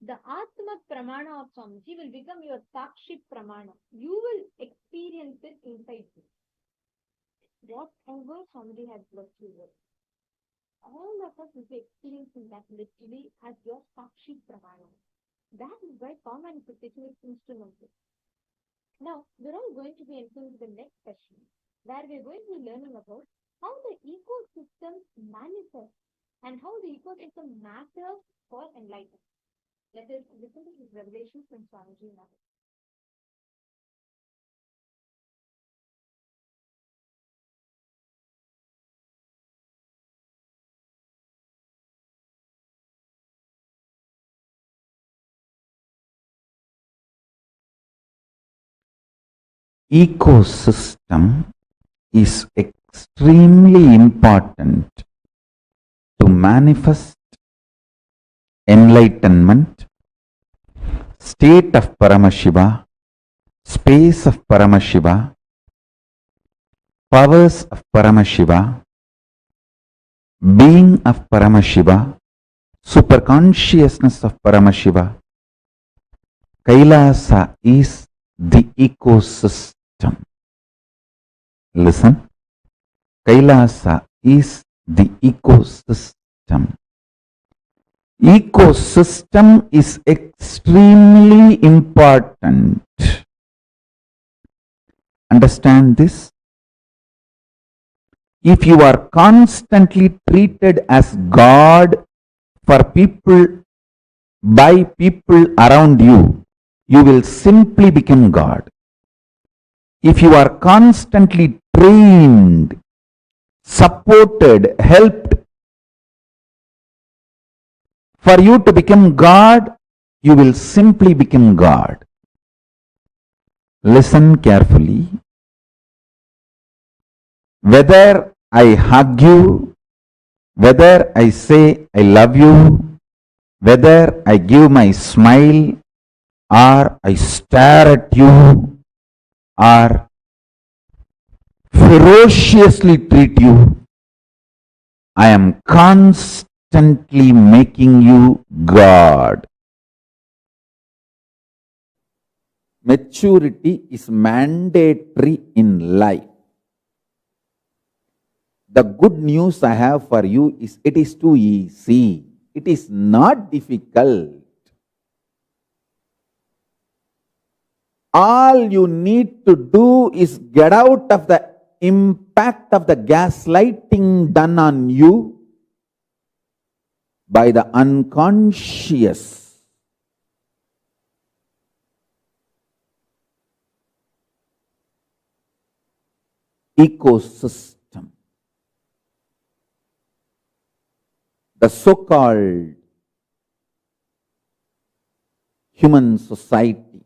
The Atma Pramana of Swamiji will become your Sakshi Pramana. You will experience it inside you. Whatever Swamiji has blessed you with, all of us will be experiencing that literally as your Sakshi Pramana. That is why power manifestation is instrumental. Now, we're all going to be entering the next session, where we're going to be learning about how the ecosystem manifests and how the ecosystem matters for enlightenment. Let us listen to this revelation from Swamiji now. Ecosystem is extremely important to manifest enlightenment, state of Paramashiva, space of Paramashiva, powers of Paramashiva, being of Paramashiva, superconsciousness of Paramashiva. Kailasa is the ecosystem. Listen, Kailasa is the ecosystem. Ecosystem is extremely important. Understand this? If you are constantly treated as God for people, by people around you, you will simply become God. If you are constantly trained, supported, helped for you to become God, you will simply become God. Listen carefully. Whether I hug you, whether I say I love you, whether I give my smile, or I stare at you, or ferociously treat you, I am constantly making you God. Maturity is mandatory in life. The good news I have for you is it is too easy. It is not difficult. All you need to do is get out of the impact of the gaslighting done on you by the unconscious. Ecosystem. The so-called human society.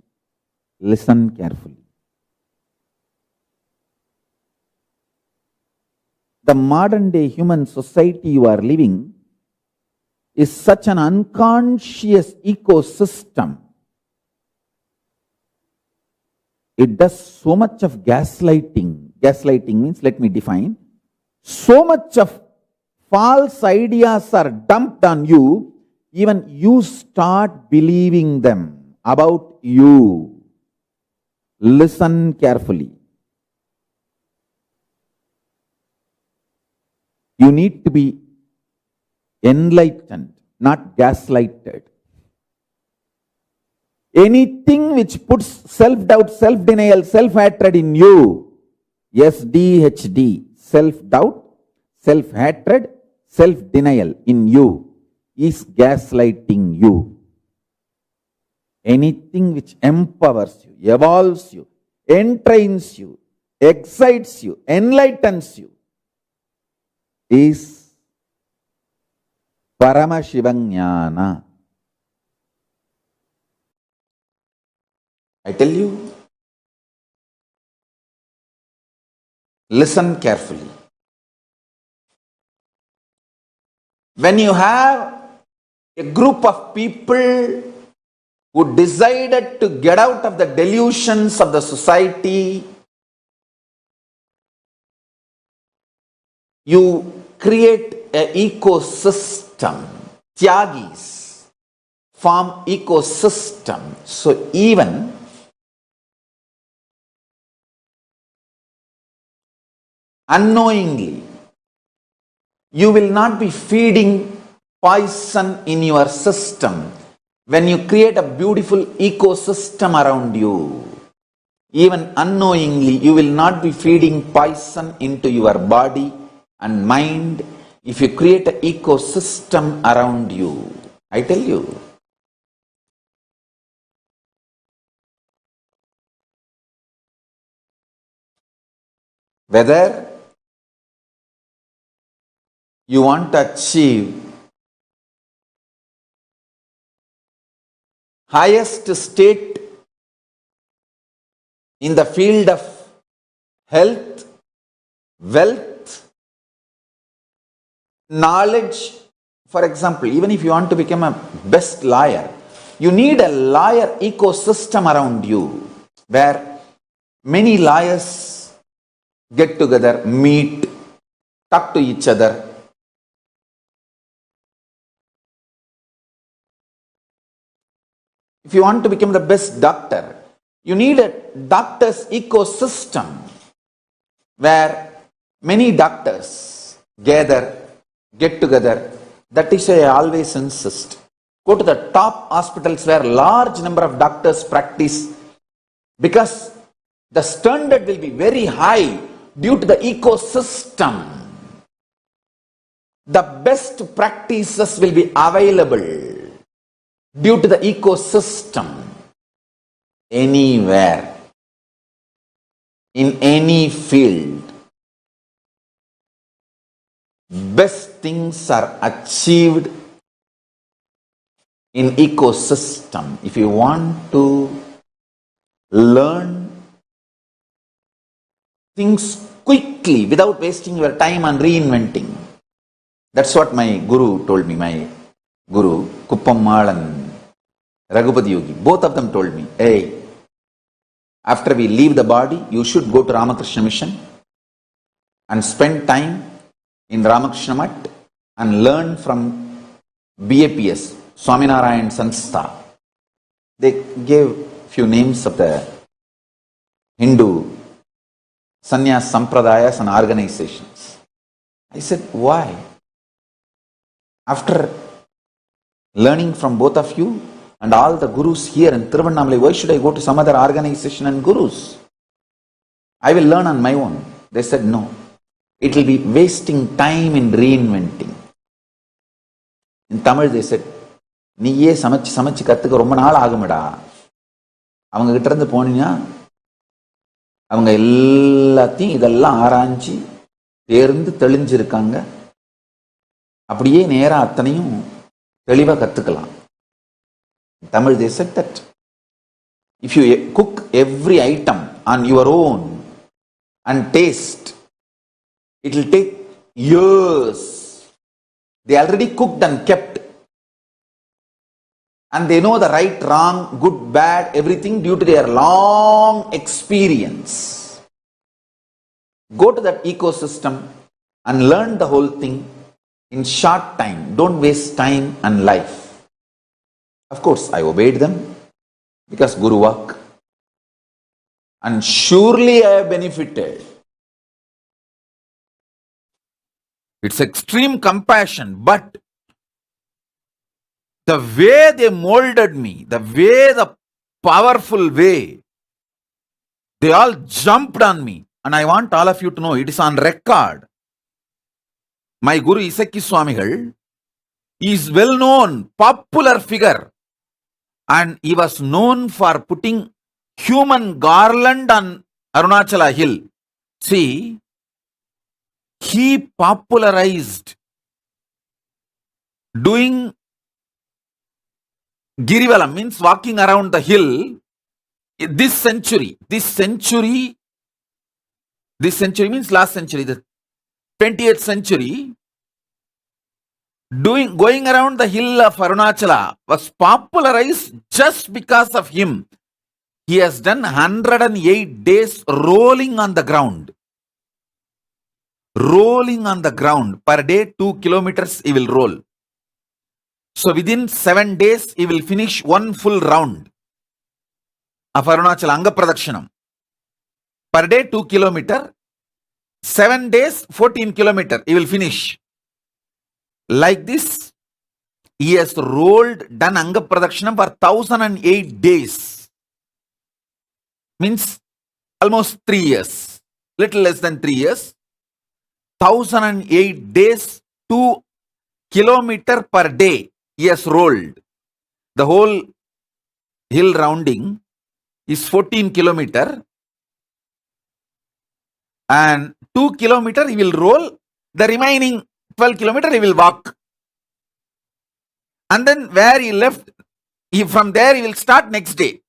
Listen carefully. The modern day human society you are living is such an unconscious ecosystem. It does so much of gaslighting. Gaslighting means, let me define, so much of false ideas are dumped on you, even you start believing them about you. Listen carefully. You need to be enlightened, not gaslighted. Anything which puts self-doubt, self-denial, self-hatred in you, SDHD, self-doubt, self-hatred, self-denial in you, is gaslighting you. Anything which empowers you, evolves you, entrains you, excites you, enlightens you, is Paramashivoham. I tell you, listen carefully. When you have a group of people who decided to get out of the delusions of the society, you create an ecosystem, tyagis, form ecosystem. So even unknowingly, you will not be feeding poison in your system when you create a beautiful ecosystem around you. Even unknowingly, you will not be feeding poison into your body and mind if you create an ecosystem around you. I tell you. Whether you want to achieve highest state in the field of health, wealth, knowledge. For example, even if you want to become a best lawyer, you need a lawyer ecosystem around you where many lawyers get together, meet, talk to each other. If you want to become the best doctor, you need a doctor's ecosystem where many doctors gather, get together. That is why I always insist. Go to the top hospitals where large number of doctors practice, because the standard will be very high due to the ecosystem. The best practices will be available due to the ecosystem. Anywhere, in any field, best things are achieved in ecosystem. If you want to learn things quickly without wasting your time on reinventing, that's what my guru told me. My guru, Kuppammal and Raghupati Yogi, both of them told me, hey, after we leave the body, you should go to Ramakrishna Mission and spend time in Ramakrishna Mat and learn from BAPS, Swaminarayan Sanstha. They gave few names of the Hindu sannyas sampradayas and organizations. I said, why? After learning from both of you and all the gurus here in Tiruvannamalai, why should I go to some other organization and gurus? I will learn on my own. They said, no. It will be wasting time in reinventing. In Tamil they said, நீயே சமைச்சு சமைச்சு கத்துக்க ரொம்ப நாள் ஆகுமடா. அவங்க கிட்ட இருந்து போனீங்கன்னா அவங்க எல்லாத்தையும் இதெல்லாம் ஆராய்ச்சி தேர்ந்து தெளிஞ்சிருக்காங்க. அப்படியே நேரா அத்தனையும் தெளிவாக கத்துக்கலாம். In Tamil they said that if you cook every item on your own and taste, it will take years. They already cooked and kept, and they know the right, wrong, good, bad, everything due to their long experience. Go to that ecosystem and learn the whole thing in short time. Don't waste time and life. Of course, I obeyed them because Guru work, and surely I have benefited. It's extreme compassion, but the way they molded me, the powerful way, they all jumped on me. And I want all of you to know, it is on record. My Guru Isaki Swamigal is well known, popular figure. And he was known for putting human garland on Arunachala hill. See, he popularized doing Girivalam, means walking around the hill, this century means last century, the 20th century, going around the hill of Arunachala was popularized just because of him. He has done 108 days rolling on the ground. Rolling on the ground. Per day, 2 kilometers he will roll. So within 7 days, he will finish one full round of Arunachala Anga Pradakshinam. Per day 2 kilometer, 7 days 14 kilometer, he will finish. Like this, he has done Anga Pradakshinam for 1008 days. Means almost 3 years, little less than 3 years. 1008 days, 2 kilometer per day he has rolled. The whole hill rounding is 14 kilometer, and 2 kilometer he will roll, the remaining 12 kilometer he will walk. And then where he left, from there he will start next day.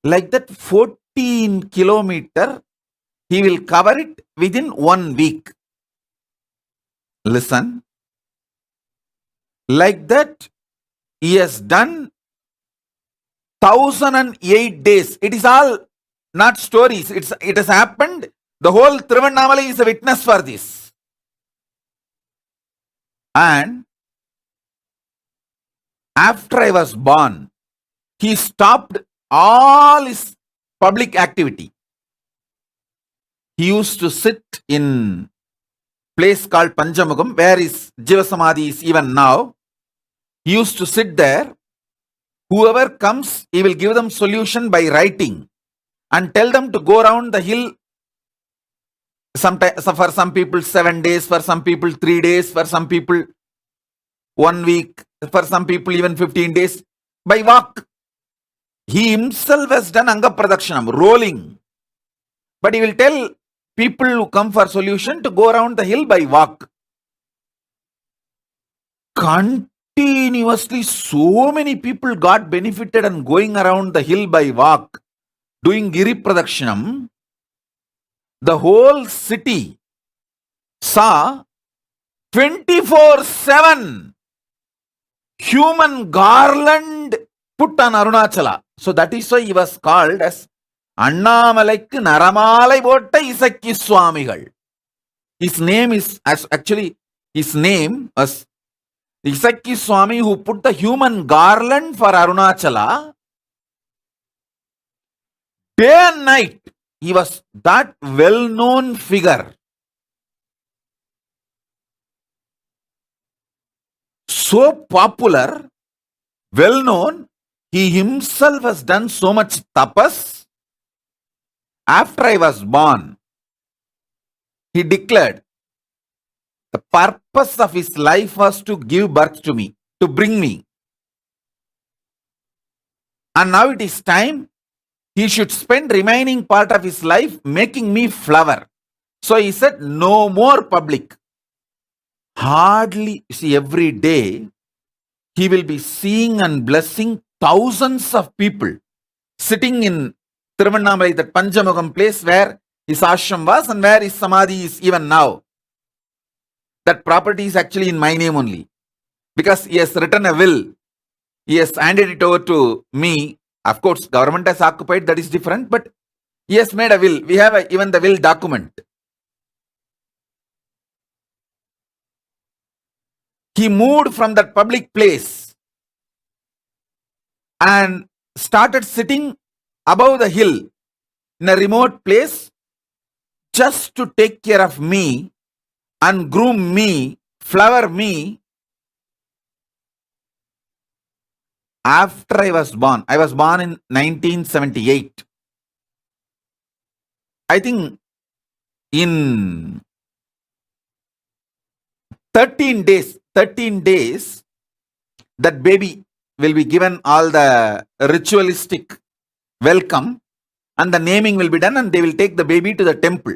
Like that 14 kilometer, he will cover it within 1 week. Listen. Like that, he has done 1008 days. It is all not stories. It has happened. The whole Tiruvannamalai is a witness for this. And after I was born, he stopped all his public activity. He used to sit in place called Panjamugam, where his Jiva Samadhi is even now. He used to sit there. Whoever comes, he will give them solution by writing and tell them to go around the hill. Sometimes, for some people 7 days, for some people 3 days, for some people 1 week, for some people even 15 days by walk. He himself has done Anga Pradakshinam, rolling. But he will tell people who come for solution to go around the hill by walk. Continuously, so many people got benefited and going around the hill by walk, doing Giri Pradakshinam. The whole city saw 24/7 human garland put on Arunachala. So that is why he was called as Annamalaikku Naramalai Botta Isakki Swamigal. His name is his name was Isakki Swami, who put the human garland for Arunachala. Day and night, he was that well-known figure. So popular, well-known, he himself has done so much tapas. After I was born, he declared the purpose of his life was to give birth to me, to bring me. And now it is time he should spend remaining part of his life making me flower. So he said, no more public. Hardly, see, every day he will be seeing and blessing thousands of people sitting in Tiruvannamalai, that Panjamugam place where his ashram was and where his samadhi is even now. That property is actually in my name only, because he has written a will. He has handed it over to me. Of course, government has occupied, that is different, but he has made a will. We have even the will document. He moved from that public place and started sitting above the hill in a remote place just to take care of me and groom me, flower me. After I was born in 1978. I think in 13 days, that baby will be given all the ritualistic welcome and the naming will be done, and they will take the baby to the temple.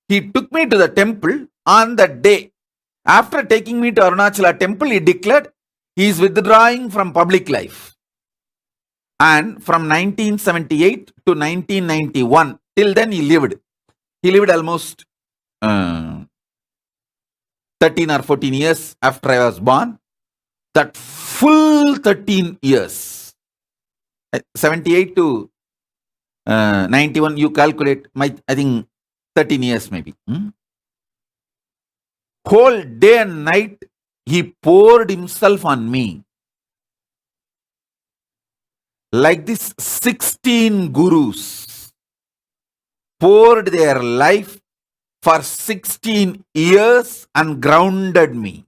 He took me to the temple on that day. After taking me to Arunachala temple, he declared he is withdrawing from public life. And from 1978 to 1991, till then he lived. He lived almost 13 or 14 years after I was born. That full 13 years. 78 to 91, you calculate, I think 13 years maybe. Whole day and night he poured himself on me. Like this, 16 gurus poured their life for 16 years and grounded me,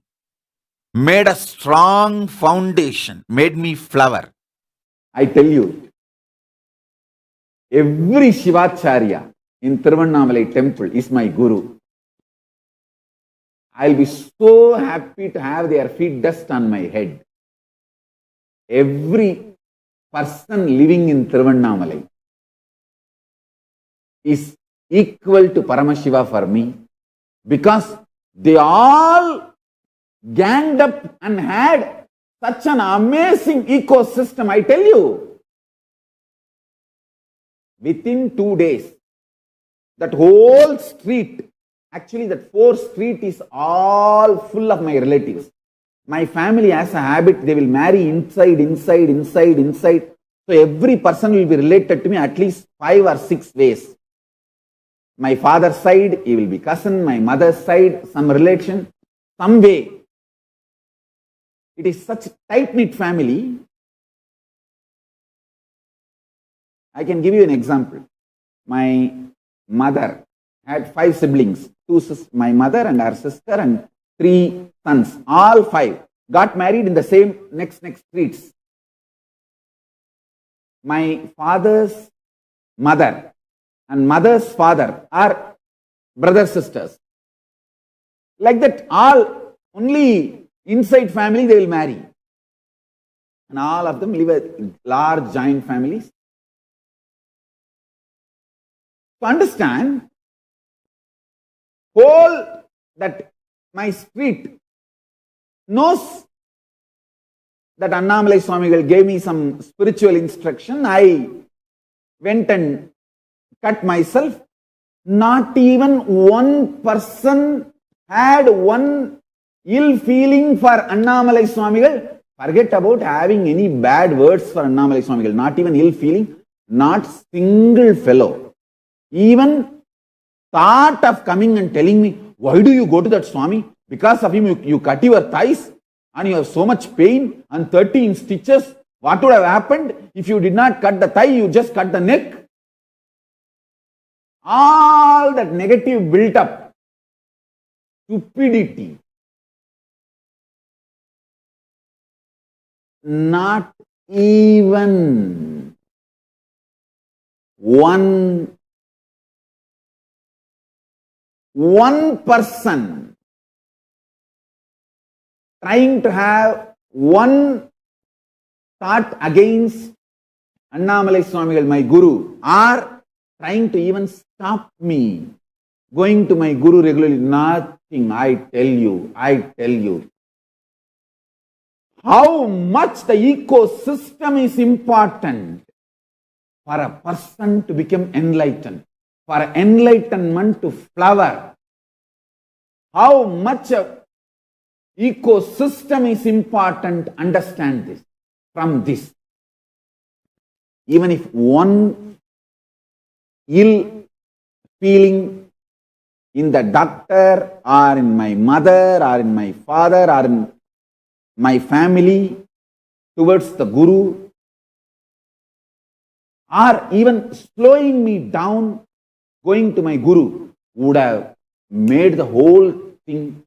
made a strong foundation, made me flower. I tell you, every Shivacharya in Tiruvannamalai temple is my guru. I'll be so happy to have their feet dust on my head. Every person living in Tiruvannamalai is equal to Paramashiva for me, because they all ganged up and had such an amazing ecosystem. I tell you, within 2 days, that whole street, actually that 4th street is all full of my relatives. My family has a habit, they will marry inside. So every person will be related to me at least 5 or 6 ways. My father's side, he will be cousin. My mother's side, some relation, some way. It is such a tight-knit family. I can give you an example. My mother had 5 siblings. My mother and her sister and 3 sons. All 5 got married in the same next streets. My father's mother and mother's father are brothers, sisters. Like that, all only inside family they will marry. And all of them live a large joint families. To understand, whole that my street knows that Annamalai Swamigal gave me some spiritual instruction. I went and cut myself. Not even one person had one ill feeling for Annamalai Swamigal. Forget about having any bad words for Annamalai Swamigal. Not even ill feeling. Not single fellow even thought of coming and telling me, why do you go to that Swami? Because of him you cut your thighs and you have so much pain and 13 stitches. What would have happened if you did not cut the thigh, you just cut the neck? All that negative built up. Stupidity. Not even one person trying to have one thought against Annamalai Swamigal, my guru, or trying to even stop me going to my guru regularly. Nothing. I tell you. How much the ecosystem is important for a person to become enlightened, for enlightenment to flower. How much a ecosystem is important, understand this from this. Even if one ill feeling in the doctor or in my mother or in my father or in my family towards the guru, or even slowing me down going to my guru, would have made the whole thing.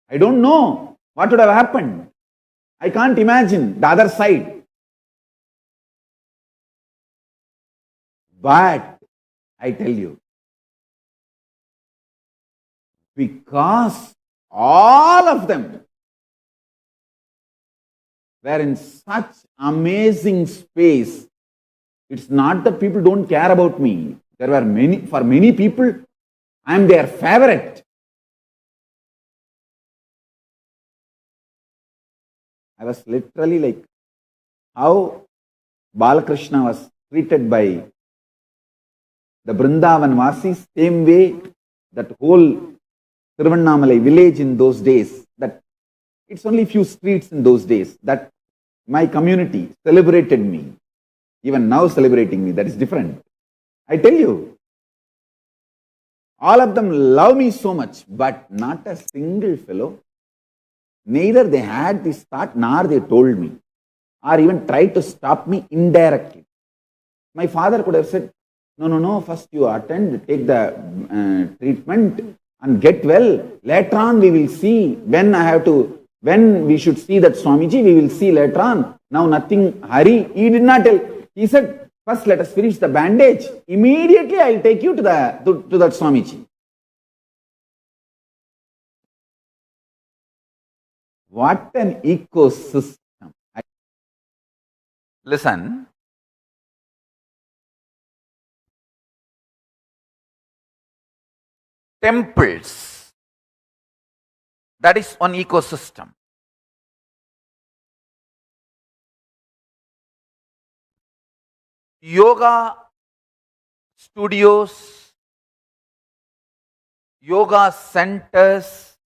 I don't know what would have happened. I can't imagine the other side. But I tell you, because all of them were in such amazing space, it's not that people don't care about me. There were many, for many people, I am their favorite. I was literally like how Balakrishna was treated by the Brindavan Vasis, same way that whole Tiruvannamalai village in those days, that it's only few streets in those days, that my community celebrated me, even now celebrating me, that is different. I tell you, all of them love me so much, but not a single fellow Neither they had this thought nor they told me or even tried to stop me indirectly. My father could have said, no, first you attend, take the treatment and get well. Later on we will see when we should see that Swamiji, we will see later on. Now nothing, hurry. He did not tell. He said, first let us finish the bandage. Immediately I will take you to that Swamiji. What an ecosystem. Listen. Temples, that is one ecosystem. Yoga studios, yoga centers,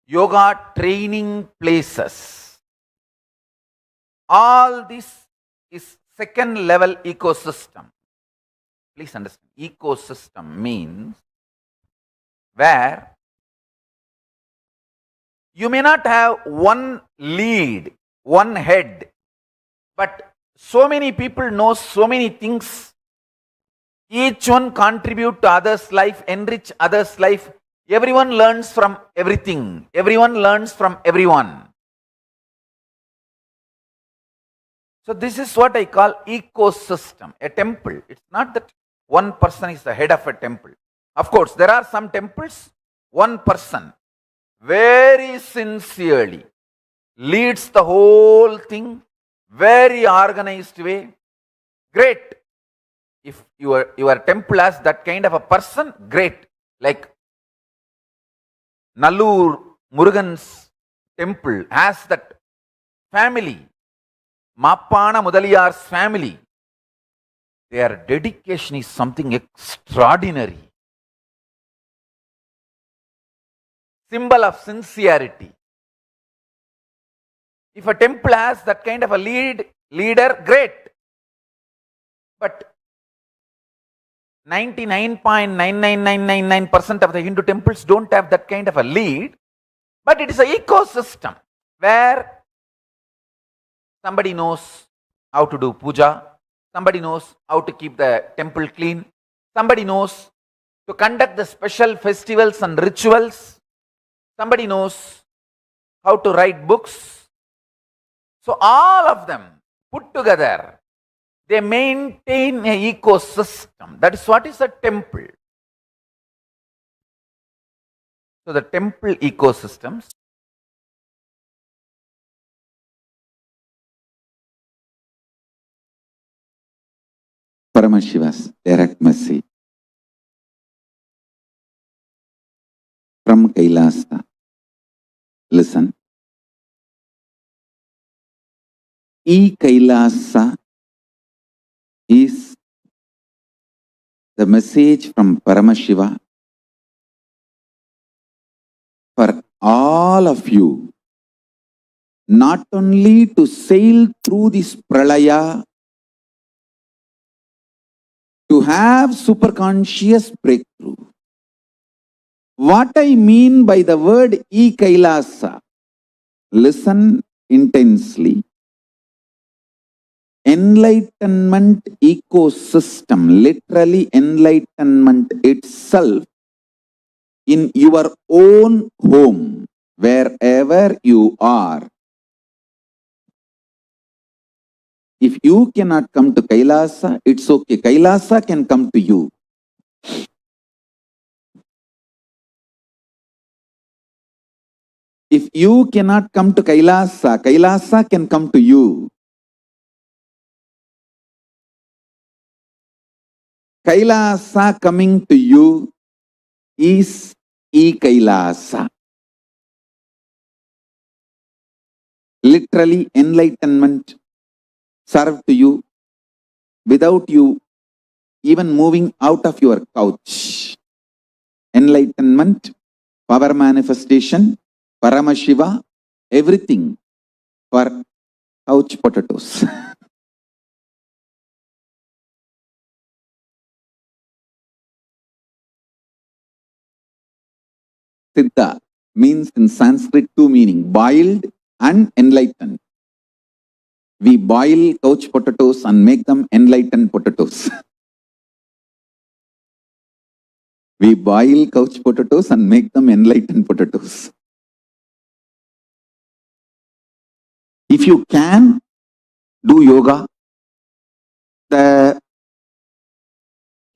yoga training places, all this is second level ecosystem. Please understand, ecosystem means where you may not have one lead, one head, but so many people know so many things. Each one contribute to others' life, enrich others' life. Everyone learns from everything. Everyone learns from everyone. So this is what I call ecosystem, a temple. It's not that one person is the head of a temple. Of course, there are some temples, one person very sincerely leads the whole thing, very organized way. Great. If your temple has that kind of a person, great. Like Nallur Murugan's temple has that family, Mappana Mudaliyar's family. Their dedication is something extraordinary. Symbol of sincerity. If a temple has that kind of a leader, great. But 99.99999% of the Hindu temples don't have that kind of a lead. But it is an ecosystem where somebody knows how to do puja, somebody knows how to keep the temple clean, somebody knows to conduct the special festivals and rituals, somebody knows how to write books. So all of them put together, they maintain an ecosystem. That is what is a temple. So the temple ecosystems Paramashiva's direct message from Kailasa. Listen. Kailasa is the message from Paramashiva for all of you, not only to sail through this pralaya, to have superconscious breakthrough. What I mean by the word Kailasa, listen intensely. Enlightenment ecosystem, literally enlightenment itself in your own home, wherever you are. If you cannot come to Kailasa, it's okay. Kailasa can come to you. If you cannot come to Kailasa, Kailasa can come to you. Kailasa coming to you is Kailasa. Literally enlightenment served to you without you even moving out of your couch. Enlightenment, power manifestation, Paramashiva, everything for couch potatoes. Siddha, means in Sanskrit two meaning, boiled and enlightened. We boil couch potatoes and make them enlightened potatoes. We boil couch potatoes and make them enlightened potatoes. If you can do yoga, the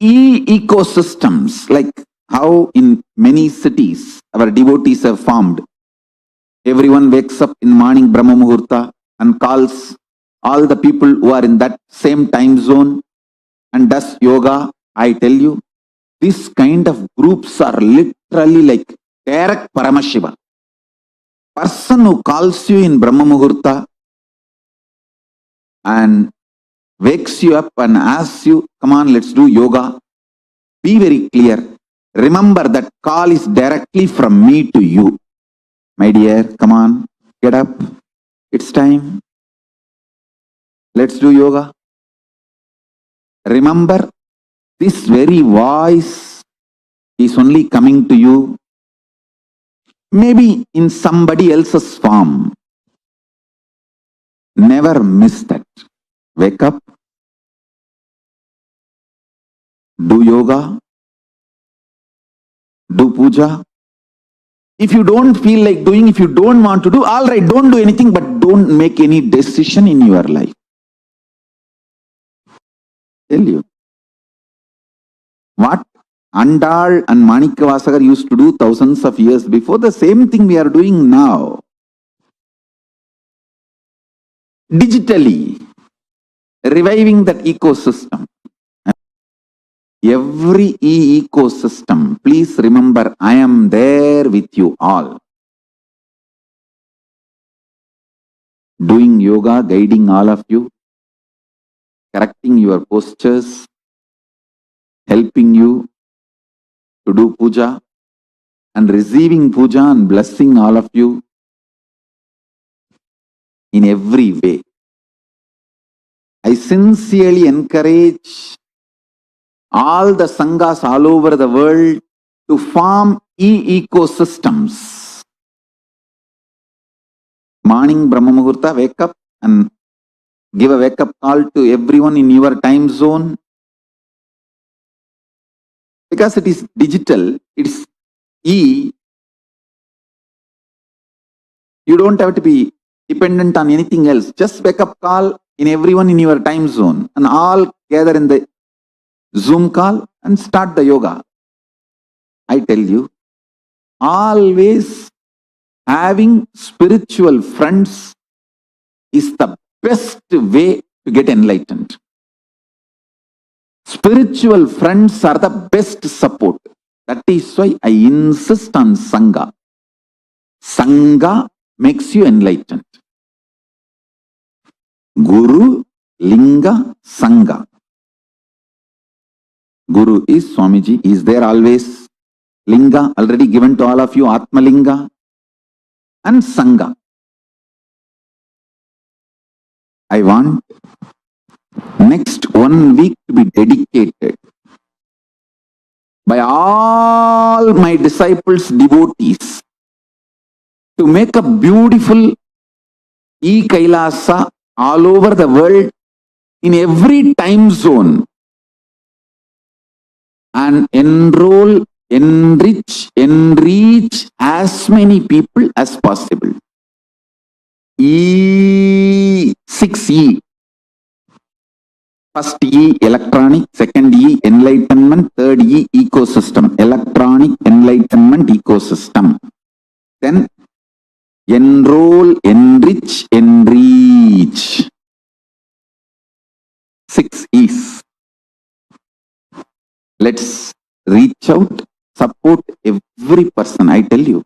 ecosystems, like how in many cities our devotees have formed, everyone wakes up in morning Brahma Muhurta and calls all the people who are in that same time zone and does yoga. I tell you, this kind of groups are literally like direct Paramashiva. Person who calls you in Brahma Muhurta and wakes you up and asks you, come on, let's do yoga. Be very clear. Remember that call is directly from me to you. My dear, come on, get up. It's time. Let's do yoga. Remember, this very voice is only coming to you, maybe in somebody else's form. Never miss that. Wake up, do yoga, do puja. If you don't feel like doing, if you don't want to do, all right, don't do anything, but don't make any decision in your life. Tell you. What Andal and Manikavasagar used to do thousands of years before, the same thing we are doing now. Digitally, reviving that ecosystem. Every ecosystem, please remember, I am there with you all. Doing yoga, guiding all of you, correcting your postures, helping you to do puja, and receiving puja and blessing all of you in every way. I sincerely encourage all the sanghas all over the world to form ecosystems. Morning Brahma Muhurta, wake up and give a wake up call to everyone in your time zone. Because it is digital, it's you don't have to be dependent on anything else. Just wake up call in everyone in your time zone and all gather in the Zoom call and start the yoga. I tell you, always having spiritual friends is the best way to get enlightened. Spiritual friends are the best support. That is why I insist on Sangha. Sangha makes you enlightened. Guru, Linga, Sangha. Guru is Swamiji, he is there always. Linga, already given to all of you, Atma Linga. And Sangha. I want next 1 week to be dedicated by all my disciples, devotees, to make a beautiful e-Kailasa all over the world, in every time zone, and enroll, enrich as many people as possible. 6E. First E, electronic. Second E, enlightenment. Third E, ecosystem. Electronic, enlightenment, ecosystem. Then enroll, enrich, enrich. 6 E's. Let's reach out, support every person. I tell you,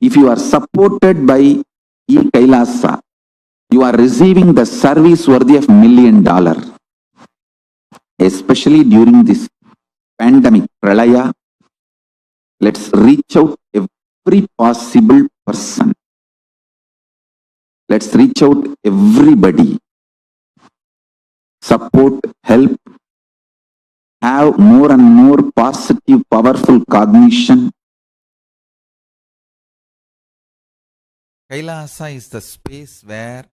if you are supported by e-Kailasa, you are receiving the service worthy of $1 million. Especially during this pandemic, Pralaya, let's reach out every possible person. Let's reach out everybody. Support, help, have more and more positive, powerful cognition. Kailasa is the space where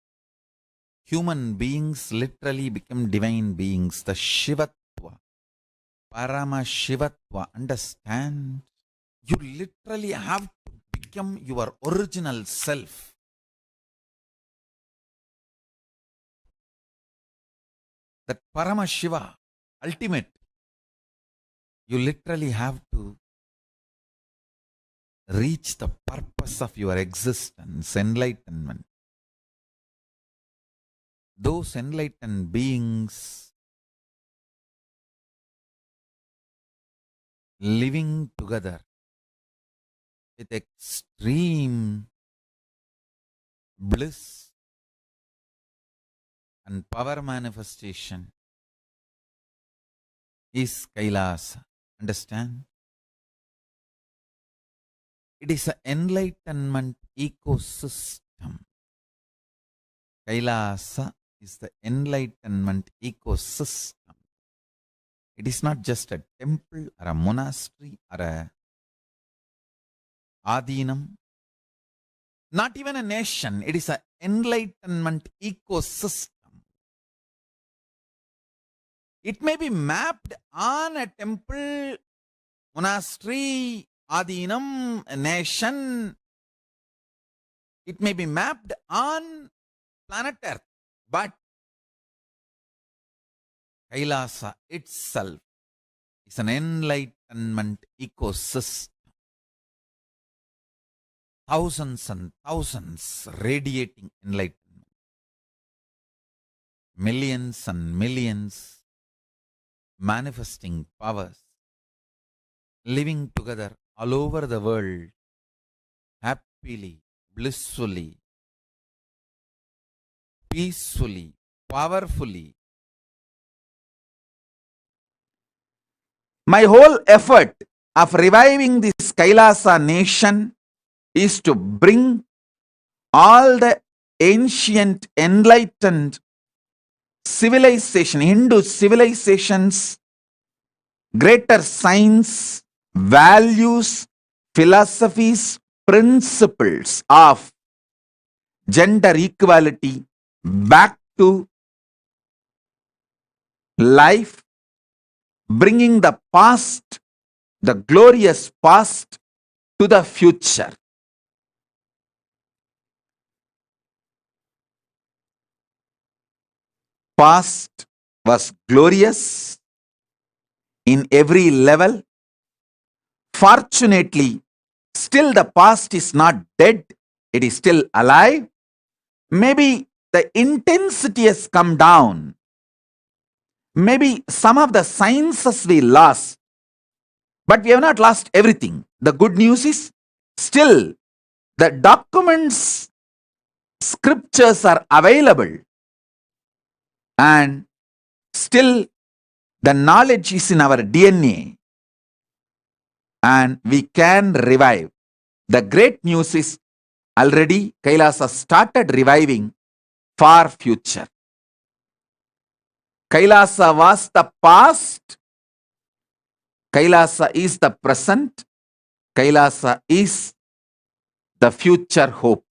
human beings literally become divine beings. The Shivatva, Paramashivatva. Understand? You literally have to become your original self. That Paramashiva, ultimate. You literally have to reach the purpose of your existence, enlightenment. Those enlightened beings living together with extreme bliss and power manifestation is Kailasa. Understand? It is an enlightenment ecosystem. Kailasa is the enlightenment ecosystem. It is not just a temple or a monastery or a adinam, not even a nation. It is an enlightenment ecosystem. It may be mapped on a temple, monastery, adinam, a nation. It may be mapped on planet Earth, but Kailasa itself is an enlightenment ecosystem. Thousands and thousands radiating enlightenment. Millions and millions manifesting powers, living together all over the world, happily, blissfully, peacefully, powerfully. My whole effort of reviving this Kailasa nation is to bring all the ancient enlightened civilization, Hindu civilizations, greater science, values, philosophies, principles of gender equality back to life, bringing the past, the glorious past, to the future. Past was glorious in every level. Fortunately, still the past is not dead. It is still alive. Maybe the intensity has come down. Maybe some of the sciences we lost, but we have not lost everything. The good news is still the documents, scriptures are available, and still the knowledge is in our DNA, and we can revive. The great news is already Kailasa started reviving far future. Kailasa was the past. Kailasa is the present. Kailasa is the future hope.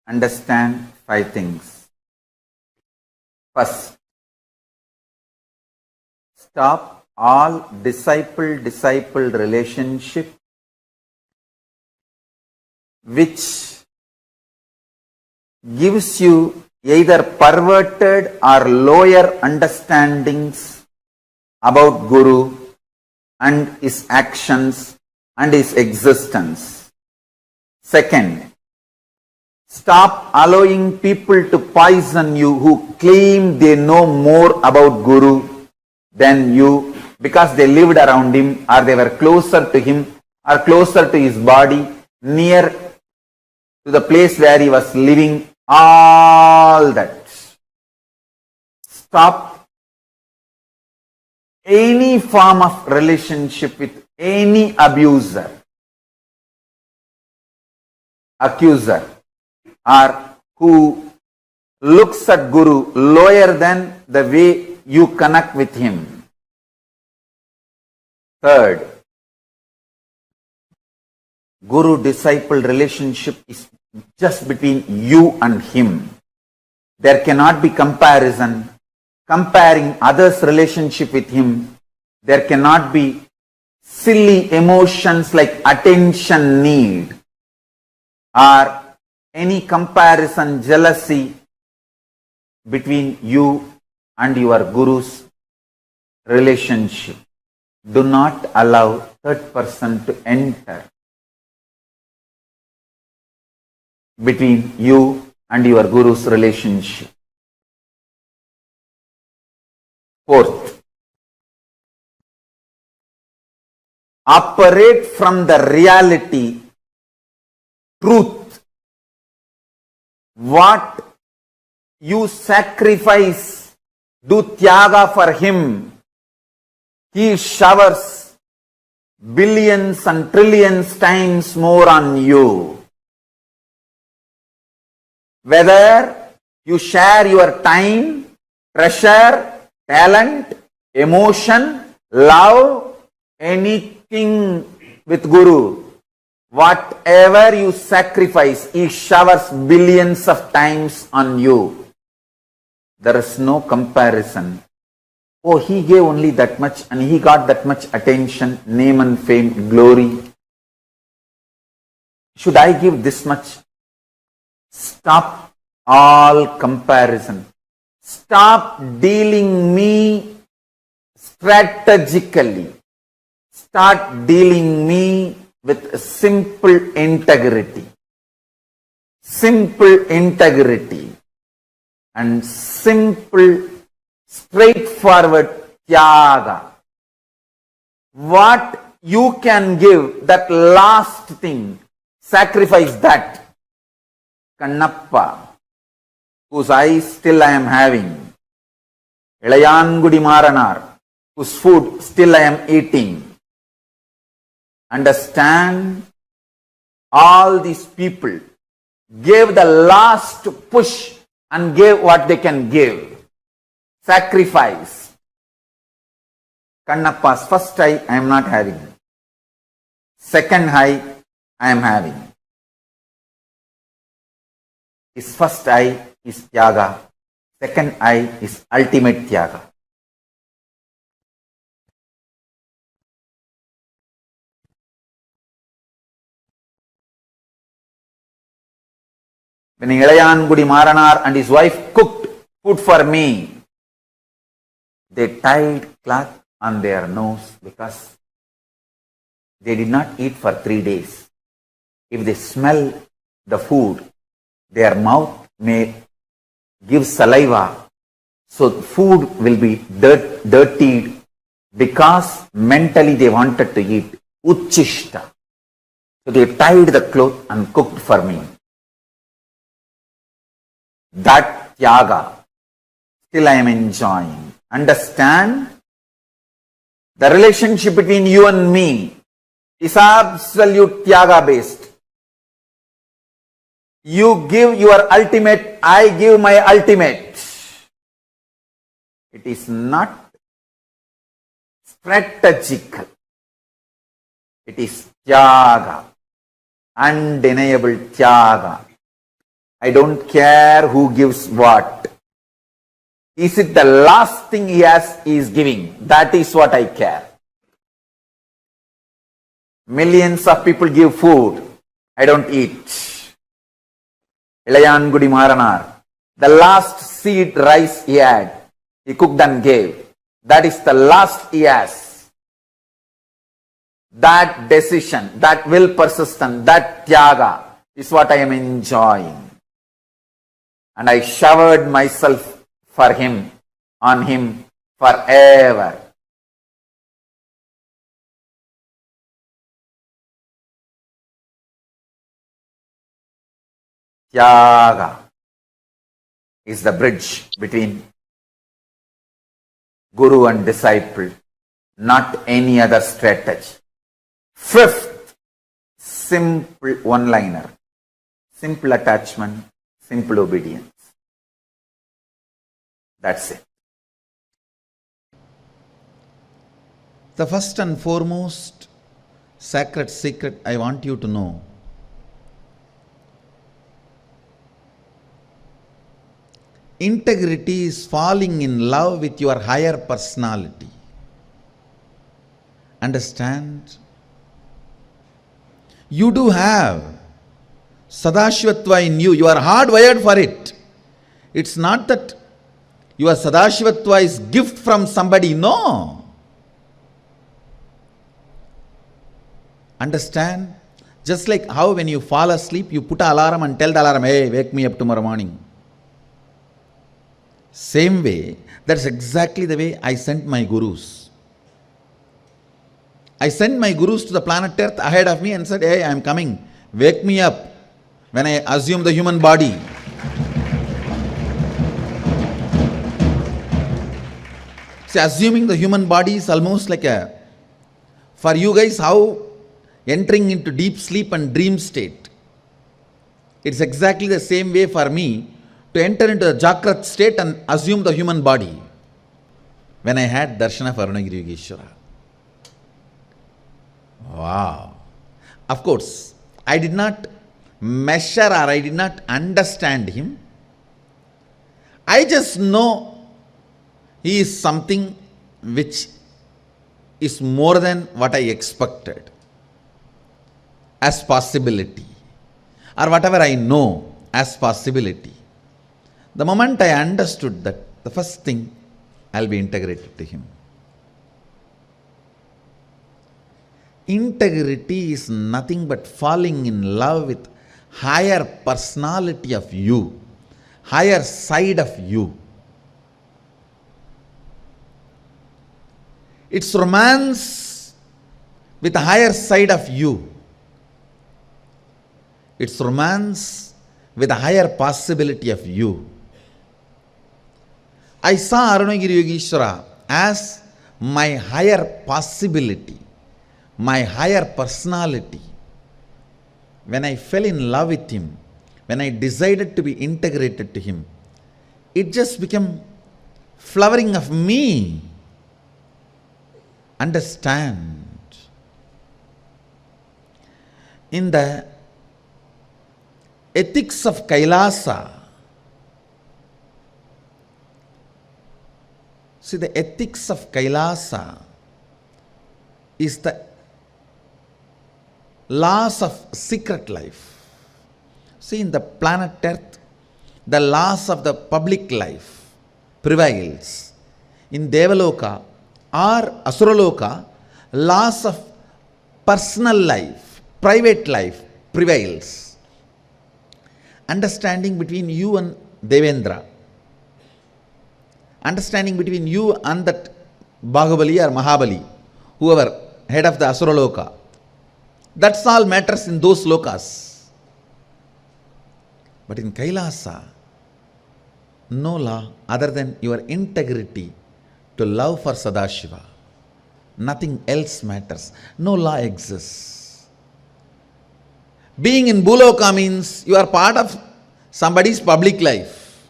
understand 5 things. First, stop all disciple-disciple relationship which gives you either perverted or lower understandings about Guru and his actions and his existence. Second, stop allowing people to poison you who claim they know more about Guru than you because they lived around him or they were closer to him or closer to his body, near to the place where he was living, all that. Stop any form of relationship with any abuser, accuser, or who looks at Guru lower than the way you connect with him. Third, Guru-disciple relationship is just between you and him. There cannot be comparison. Comparing others' relationship with him, there cannot be silly emotions like attention need or any comparison, jealousy between you and your Guru's relationship. Do not allow third person to enter between you and your Guru's relationship. Fourth, operate from the reality, truth. What you sacrifice, do tyaga for him. He showers billions and trillions times more on you. Whether you share your time, treasure, talent, emotion, love, anything with Guru, whatever you sacrifice, he showers billions of times on you. There is no comparison. Oh, he gave only that much and he got that much attention, name and fame, glory. Should I give this much? Stop all comparison. Stop dealing me strategically. Start dealing me with simple integrity. Simple integrity and simple straightforward tyaga. What you can give, that last thing, sacrifice that. Kannappa, whose eyes still I am having. Ilayangudi Maranar, whose food still I am eating. Understand, all these people gave the last push and gave what they can give. Sacrifice. Kannappa's first eye I am not having. Second eye I am having. His first eye is tyaga. Second eye is ultimate tyaga. When Ilayangudi Maranar and his wife cooked food for me, they tied cloth on their nose because they did not eat for 3 days. If they smell the food, their mouth may give saliva, so food will be dirtied because mentally they wanted to eat. Uchishta. So they tied the cloth and cooked for me. That tyaga still I am enjoying. Understand? The relationship between you and me is absolute tyaga based. You give your ultimate, I give my ultimate. It is not strategical. It is tyaga, undeniable tyaga. I don't care who gives what. Is it the last thing he is giving? That is what I care. Millions of people give food. I don't eat. Ilayangudi Maharanar. The last seed rice he had, he cooked and gave. That is the last he has. That decision, that will persistence, that tyaga is what I am enjoying. And I showered myself for him, on him forever. Tyaga is the bridge between guru and disciple, not any other strategy. Fifth, simple one-liner. Simple attachment, simple obedience. That's it. The first and foremost sacred secret I want you to know, integrity is falling in love with your higher personality. Understand? You do have Sadashivatva in you. You are hardwired for it. It's not that your Sadashivatva is gift from somebody. No. Understand? Just like how when you fall asleep, you put an alarm and tell the alarm, hey, wake me up tomorrow morning. Same way, that's exactly the way I sent my gurus. I sent my gurus to the planet Earth ahead of me and said, hey, I am coming. Wake me up when I assume the human body. See, assuming the human body is almost like for you guys, how entering into deep sleep and dream state. It's exactly the same way for me to enter into the Jagrat state and assume the human body when I had Darshana of Arunagiri Yogeshwara. Wow. Of course, I did not measure or I did not understand him. I just know he is something which is more than what I expected as possibility, or whatever I know as possibility. The moment I understood that, the first thing, I'll be integrated to him. Integrity is nothing but falling in love with higher personality of you, higher side of you. It's romance with the higher side of you. It's romance with a higher possibility of you. I saw Arunagiri Yogeshwara as my higher possibility, my higher personality. When I fell in love with him, when I decided to be integrated to him, it just became flowering of me. Understand? In the ethics of Kailasa, see, the ethics of Kailasa is the laws of secret life. See, in the planet Earth, the laws of the public life prevails. In Devaloka or Asuraloka, laws of personal life, private life prevails. Understanding between you and Devendra, understanding between you and that Bahubali or Mahabali, whoever, head of the Asuraloka, that's all matters in those lokas. But in Kailasa, no law other than your integrity to love for Sadashiva. Nothing else matters. No law exists. Being in Bhuloka means you are part of somebody's public life.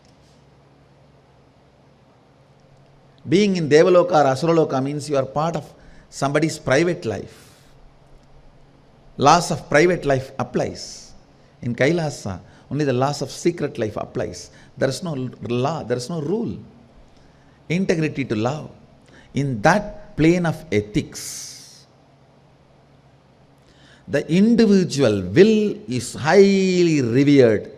Being in Devaloka or Asuraloka means you are part of somebody's private life. Laws of private life applies. In Kailasa, only the laws of secret life applies. There is no law, there is no rule. Integrity to love. In that plane of ethics, the individual will is highly revered.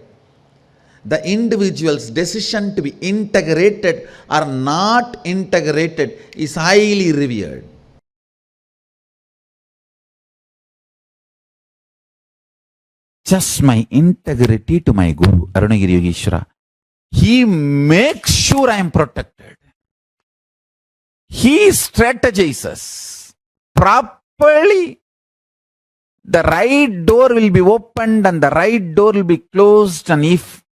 The individual's decision to be integrated or not integrated is highly revered. Just my integrity to my Guru, Arunagiri Yogeshwara. He makes sure I am protected. He strategizes properly. The right door will be opened and the right door will be closed, and if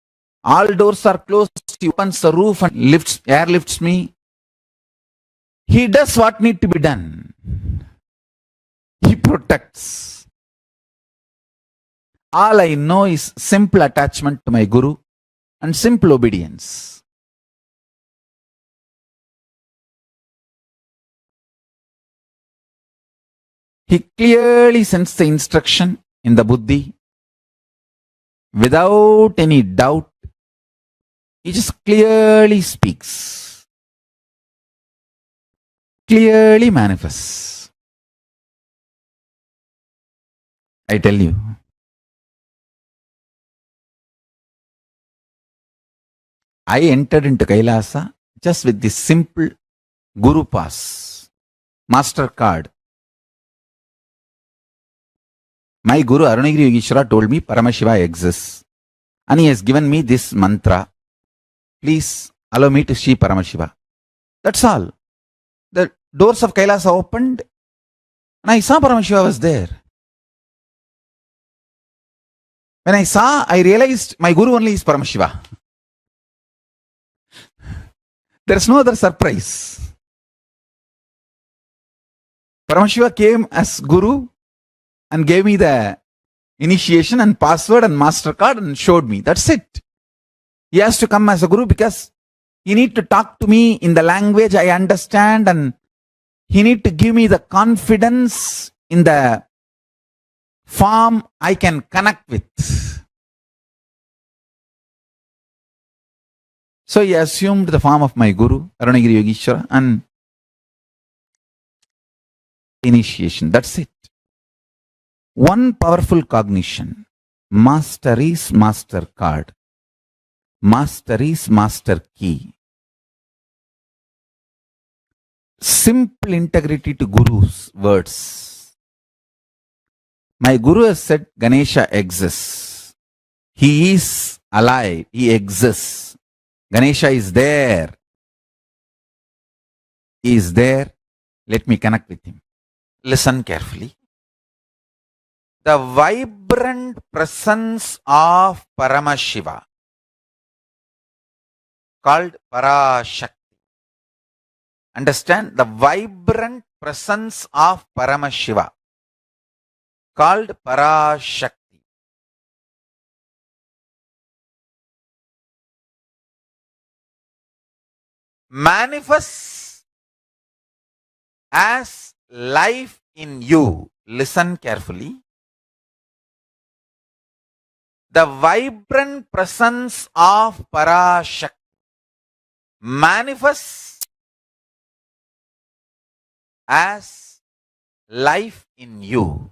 all doors are closed, he opens the roof and airlifts me. He does what need to be done. He protects. All I know is simple attachment to my Guru and simple obedience. He clearly sends the instruction in the buddhi without any doubt. He just clearly speaks, clearly manifests. I tell you, I entered into Kailasa just with this simple Guru Pass, Master Card. My Guru Arunagiri Yogeshwara told me Paramashiva exists, and he has given me this mantra. Please allow me to see Paramashiva. That's all. The doors of Kailasa opened, and I saw Paramashiva was there. When I saw, I realized my Guru only is Paramashiva. There is no other surprise. Paramashiva came as Guru and gave me the initiation and password and MasterCard and showed me. That's it. He has to come as a Guru because he need to talk to me in the language I understand, and he need to give me the confidence in the form I can connect with. So he assumed the form of my Guru, Arunagiri Yogeshwara, and initiation. That's it. One powerful cognition. Master is Master Card. Master is Master Key. Simple integrity to Guru's words. My Guru has said Ganesha exists. He is alive. He exists. Ganesha is there. He is there. Let me connect with him. Listen carefully. The vibrant presence of Paramashiva, called Parashakti. Understand? The vibrant presence of Paramashiva, called Parashakti, manifests as life in you. Listen carefully. The vibrant presence of Parashakti manifests as life in you.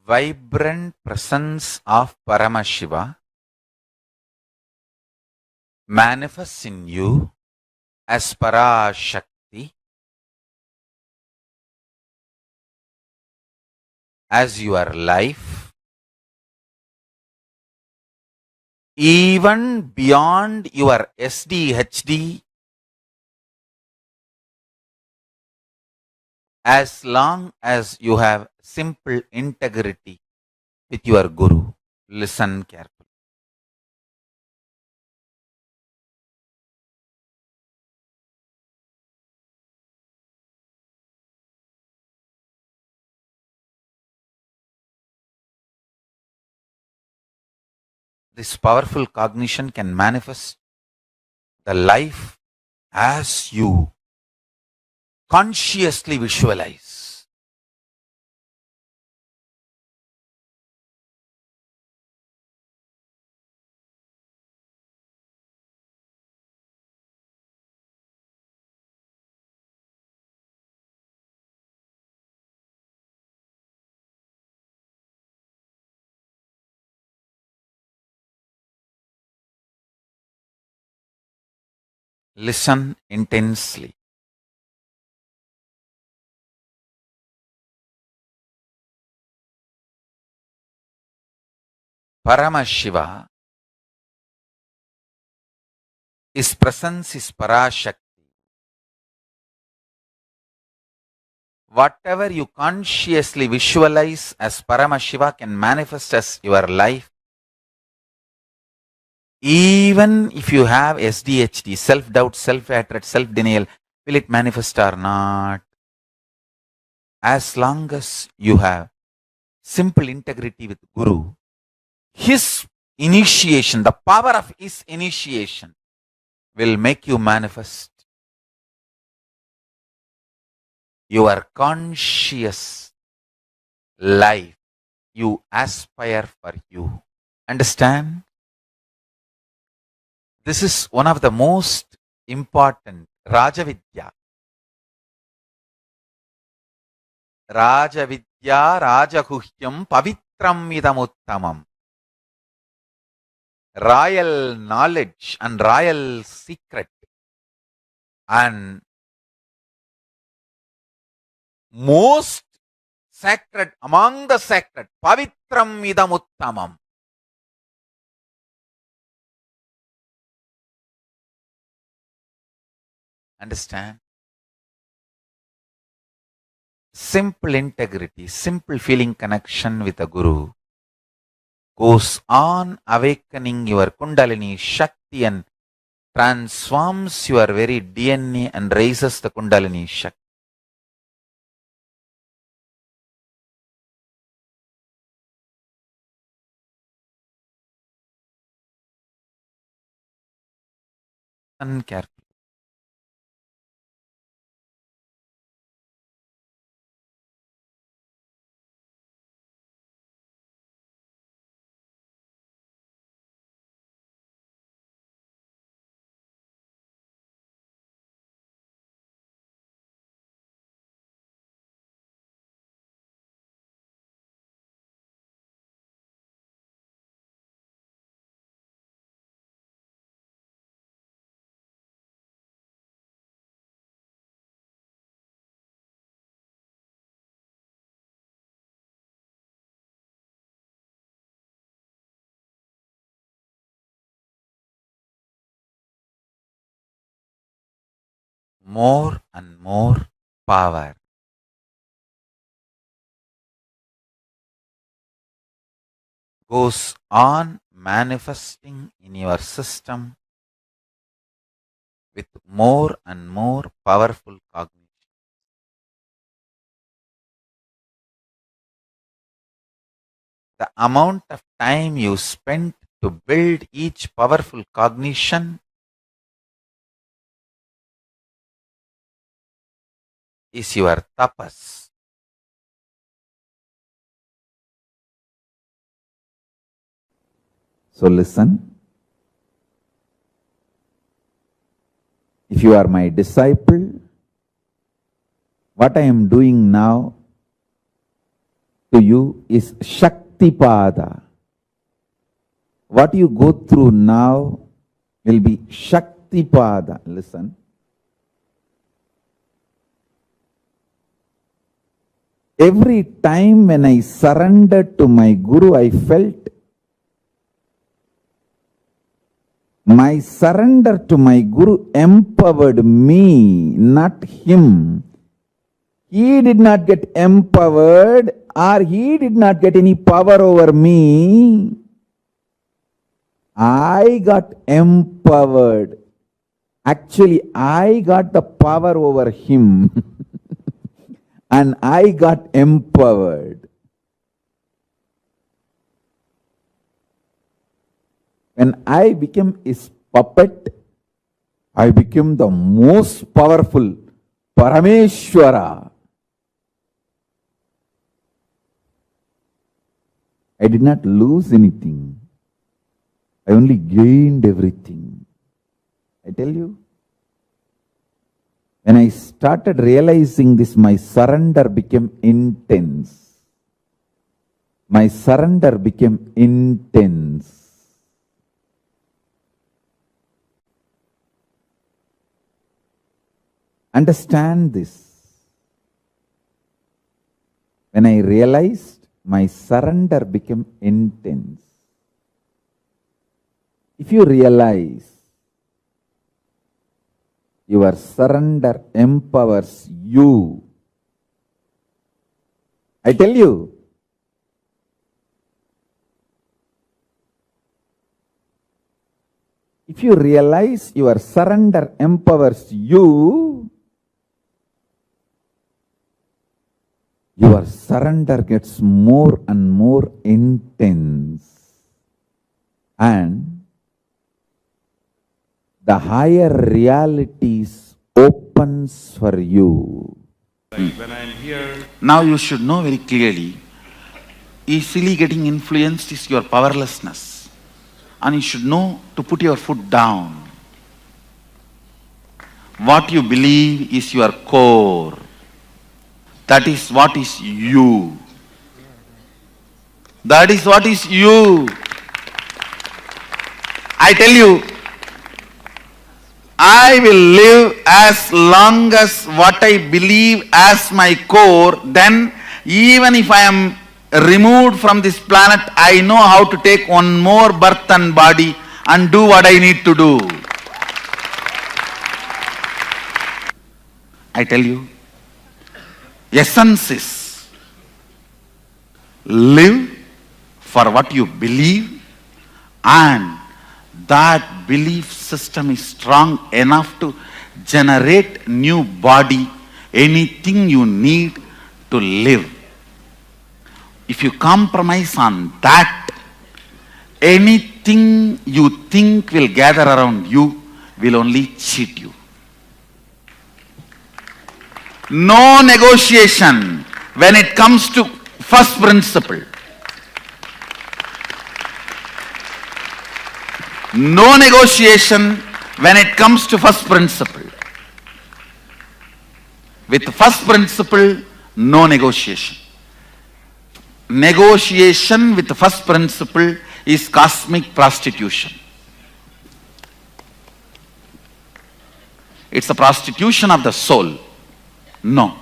vibrant presence of Paramashiva manifests in you as Parashakti, as your life, even beyond your SDHD, as long as you have simple integrity with your Guru. Listen carefully. This powerful cognition can manifest the life as you consciously visualize. Listen intensely. Paramashiva, his presence is Parashakti. Whatever you consciously visualize as Paramashiva can manifest as your life. Even if you have SDHD, self-doubt, self-hatred, self-denial, will it manifest or not? As long as you have simple integrity with Guru, his initiation, the power of his initiation will make you manifest your conscious life you aspire for you. Understand? This is one of the most important Rajavidya. Rajavidya Rajaguhyam Pavitram Idamuttamam. Royal knowledge and royal secret and most sacred among the sacred, Pavitram Idamuttamam. Understand? Simple integrity, simple feeling connection with the Guru goes on awakening your Kundalini Shakti and transforms your very DNA and raises the Kundalini Shakti. Listen carefully. More and more power goes on manifesting in your system with more and more powerful cognition. The amount of time you spend to build each powerful cognition is your tapas. So listen. If you are my disciple, what I am doing now to you is Shaktipada. What you go through now will be Shaktipada. Listen. Every time when I surrendered to my Guru, I felt my surrender to my Guru empowered me, not him. He did not get empowered, or he did not get any power over me. I got empowered. Actually, I got the power over him. And I got empowered. When I became his puppet, I became the most powerful Parameshwara. I did not lose anything. I only gained everything. I tell you, when I started realizing this, my surrender became intense. My surrender became intense. Understand this. When I realized, my surrender became intense. If you realize your surrender empowers you, I tell you, if you realize your surrender empowers you, your surrender gets more and more intense, and the higher realities opens for you. When I'm here, Now you should know very clearly, easily getting influenced is your powerlessness. And you should know to put your foot down. What you believe is your core. That is what is you. That is what is you. I tell you, I will live as long as what I believe as my core. Then even if I am removed from this planet, I know how to take one more birth and body and do what I need to do. I tell you, essence is live for what you believe, and that belief system is strong enough to generate new body, anything you need to live. If you compromise on that, anything you think will gather around you will only cheat you. No negotiation when it comes to first principle. No negotiation when it comes to first principle. With first principle, no negotiation. Negotiation with the first principle is cosmic prostitution. It's a prostitution of the soul. No.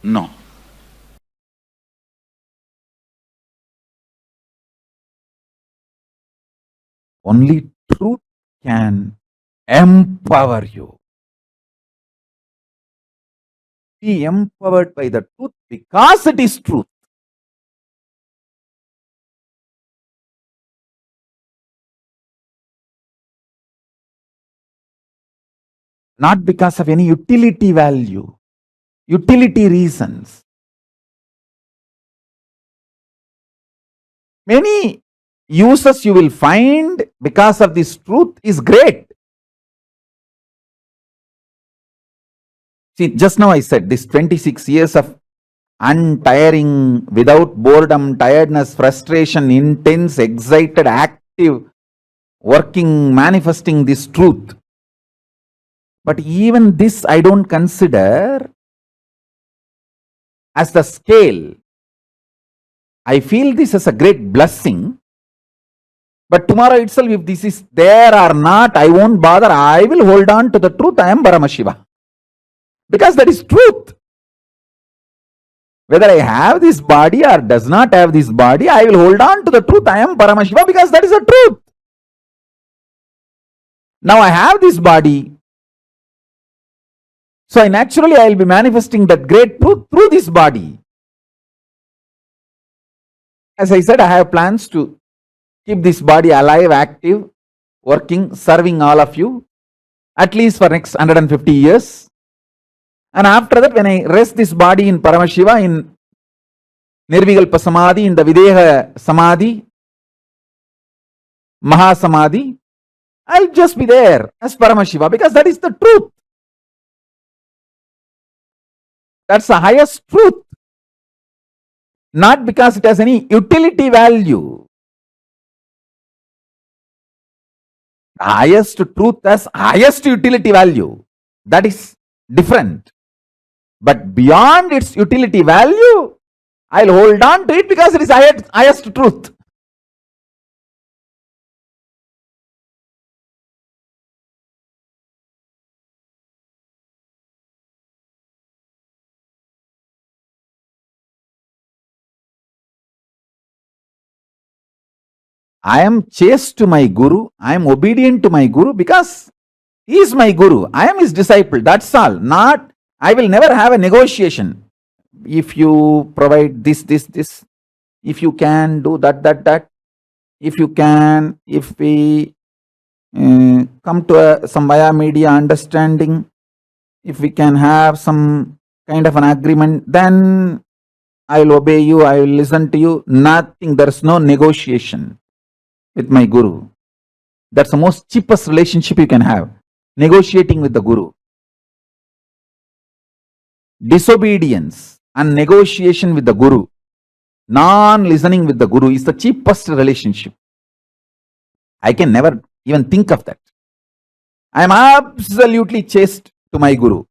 No. Only truth can empower you. Be empowered by the truth because it is truth. Not because of any utility value, utility reasons. Many uses you will find because of this truth is great. See, just now I said this 26 years of untiring, without boredom, tiredness, frustration, intense, excited, active, working, manifesting this truth. But even this I don't consider as the scale. I feel this as a great blessing. But tomorrow itself, if this is there or not, I won't bother. I will hold on to the truth. I am Paramashiva. Because that is truth. Whether I have this body or does not have this body, I will hold on to the truth. I am Paramashiva because that is the truth. Now I have this body. So naturally I will be manifesting that great truth through this body. As I said, I have plans to keep this body alive, active, working, serving all of you, at least for next 150 years. And after that, when I rest this body in Paramashiva, in Nirvikalpa Samadhi, in the Videha Samadhi, Mahasamadhi, I'll just be there as Paramashiva because that is the truth. That's the highest truth. Not because it has any utility value. The highest truth has highest utility value. That is different. But beyond its utility value, I'll hold on to it because it is highest truth. I am chaste to my Guru. I am obedient to my Guru because he is my Guru. I am his disciple. That's all. Not, I will never have a negotiation. If you provide this, if you can do that, if you can, if we come to some via media understanding, if we can have some kind of an agreement, then I will obey you, I will listen to you. Nothing, there is no negotiation with my Guru. That's the most cheapest relationship you can have. Negotiating with the Guru. Disobedience and negotiation with the Guru, non-listening with the Guru is the cheapest relationship. I can never even think of that. I am absolutely chaste to my Guru.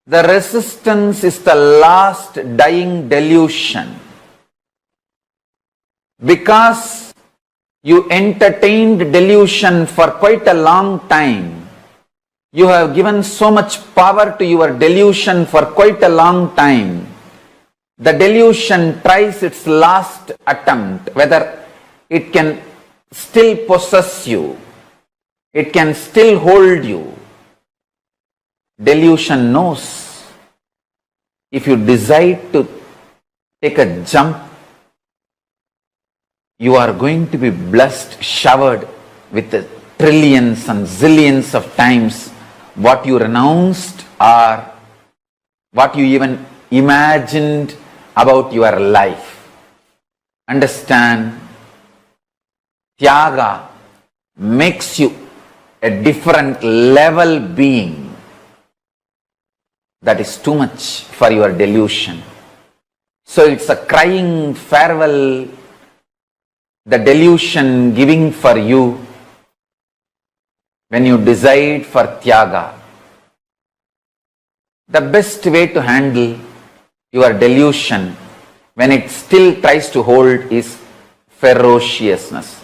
The resistance is the last dying delusion. Because you entertained delusion for quite a long time. You have given so much power to your delusion for quite a long time. The delusion tries its last attempt, whether it can still possess you, it can still hold you. Delusion knows if you decide to take a jump, you are going to be blessed, showered with the trillions and zillions of times what you renounced or what you even imagined about your life. Understand, Tyaga makes you a different level being. That is too much for your delusion. So it's a crying farewell, the delusion giving for you when you decide for Tyaga. The best way to handle your delusion when it still tries to hold is ferociousness.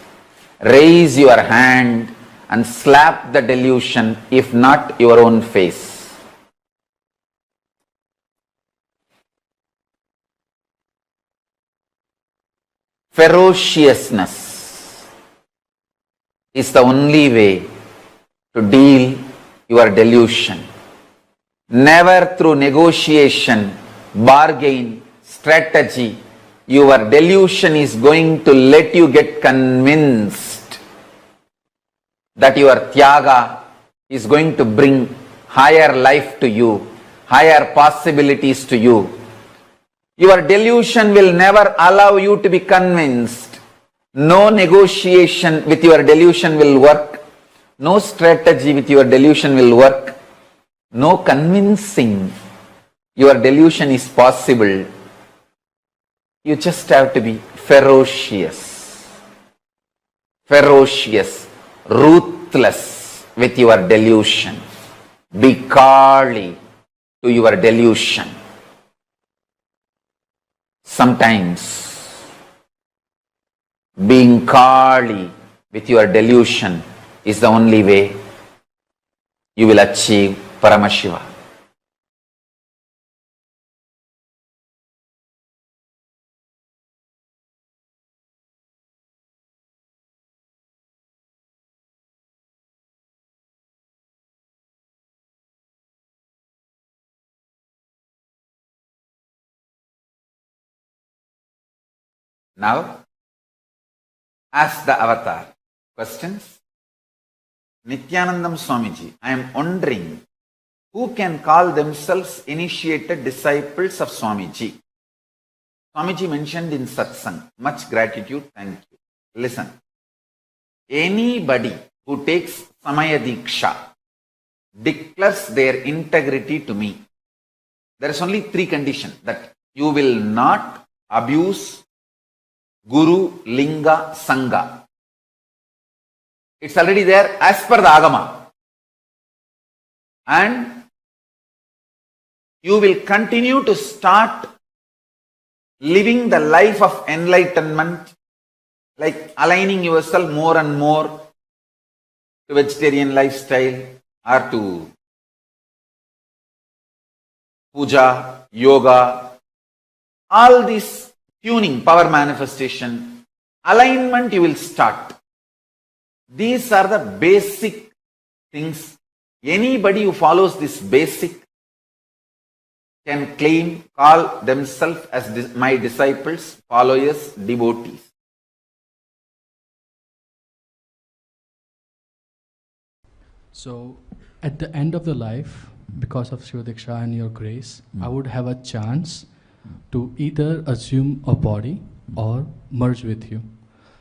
Raise your hand and slap the delusion, if not your own face. Ferociousness is the only way to deal your delusion. Never through negotiation, bargain, strategy, your delusion is going to let you get convinced that your Tyaga is going to bring higher life to you, higher possibilities to you. Your delusion will never allow you to be convinced. No negotiation with your delusion will work. No strategy with your delusion will work. No convincing your delusion is possible. You just have to be ferocious. Ferocious, ruthless with your delusion. Be Kali to your delusion. Sometimes being kali with your delusion is the only way you will achieve Paramashiva. Now, ask the avatar questions. Nityanandam Swamiji, I am wondering who can call themselves initiated disciples of Swamiji. Swamiji mentioned in satsang, much gratitude, thank you. Listen, anybody who takes Samaya Diksha declares their integrity to me. There is only 3 conditions: that you will not abuse Guru, Linga, Sangha. It's already there as per the Agama. And you will continue to start living the life of enlightenment, like aligning yourself more and more to vegetarian lifestyle or to puja, yoga, all this tuning, power manifestation, alignment you will start. These are the basic things. Anybody who follows this basic can claim, call themselves as my disciples, followers, devotees. So, at the end of the life, because of Shiva Diksha and your grace, I would have a chance to either assume a body or merge with you.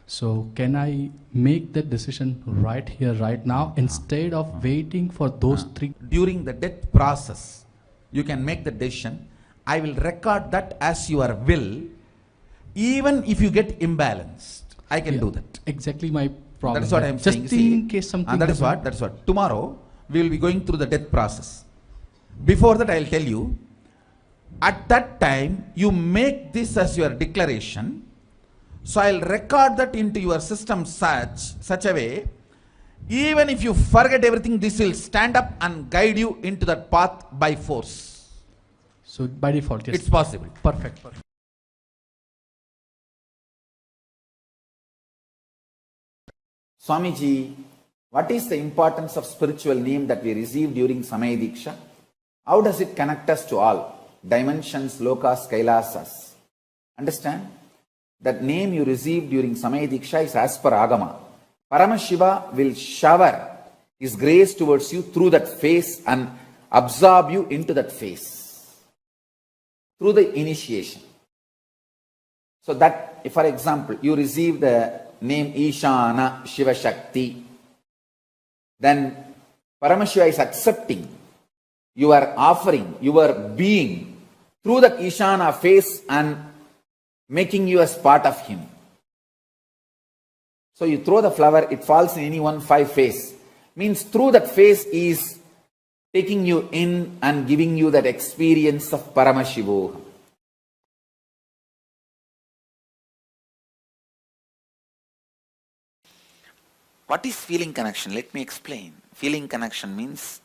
So, can I make that decision right here, right now, instead of waiting for those 3? During the death process, you can make the decision. I will record that as your will, even if you get imbalanced. I can do that. Exactly my problem. That is what I am saying. Just in case something. And that is what. Tomorrow, we will be going through the death process. Before that, I will tell you, at that time, you make this as your declaration. So I'll record that into your system such a way, even if you forget everything, this will stand up and guide you into that path by force. So by default, yes. It's possible. Perfect. Swamiji, what is the importance of spiritual name that we receive during Samaya Diksha? How does it connect us to all dimensions, lokas, kailasas? Understand? That name you receive during Samaya Diksha is as per Agama. Paramashiva will shower his grace towards you through that phase and absorb you into that phase through the initiation. So that, if for example, you receive the name Ishana Shiva Shakti, then Paramashiva is accepting your offering, your being through that Ishana phase and making you as part of him. So you throw the flower, it falls in any 1-5 phase. Means through that phase is taking you in and giving you that experience of Paramashivoham. What is feeling connection? Let me explain. Feeling connection means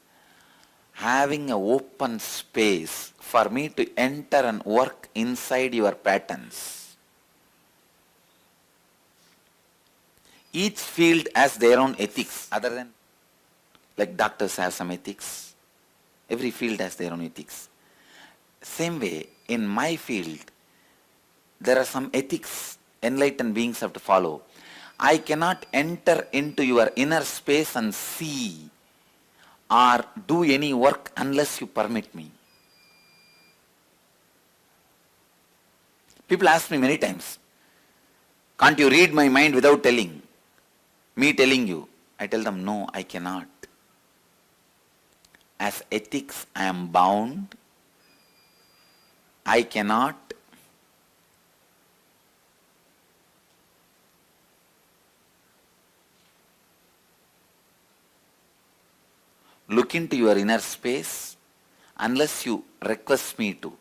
having an open space for me to enter and work inside your patterns. Each field has their own ethics, other than like doctors have some ethics. Every field has their own ethics. Same way, in my field, there are some ethics enlightened beings have to follow. I cannot enter into your inner space and see or do any work unless you permit me. People ask me many times, can't you read my mind without telling? Me telling you. I tell them, no, I cannot. As ethics, I am bound. I cannot. Look into your inner space unless you request me to.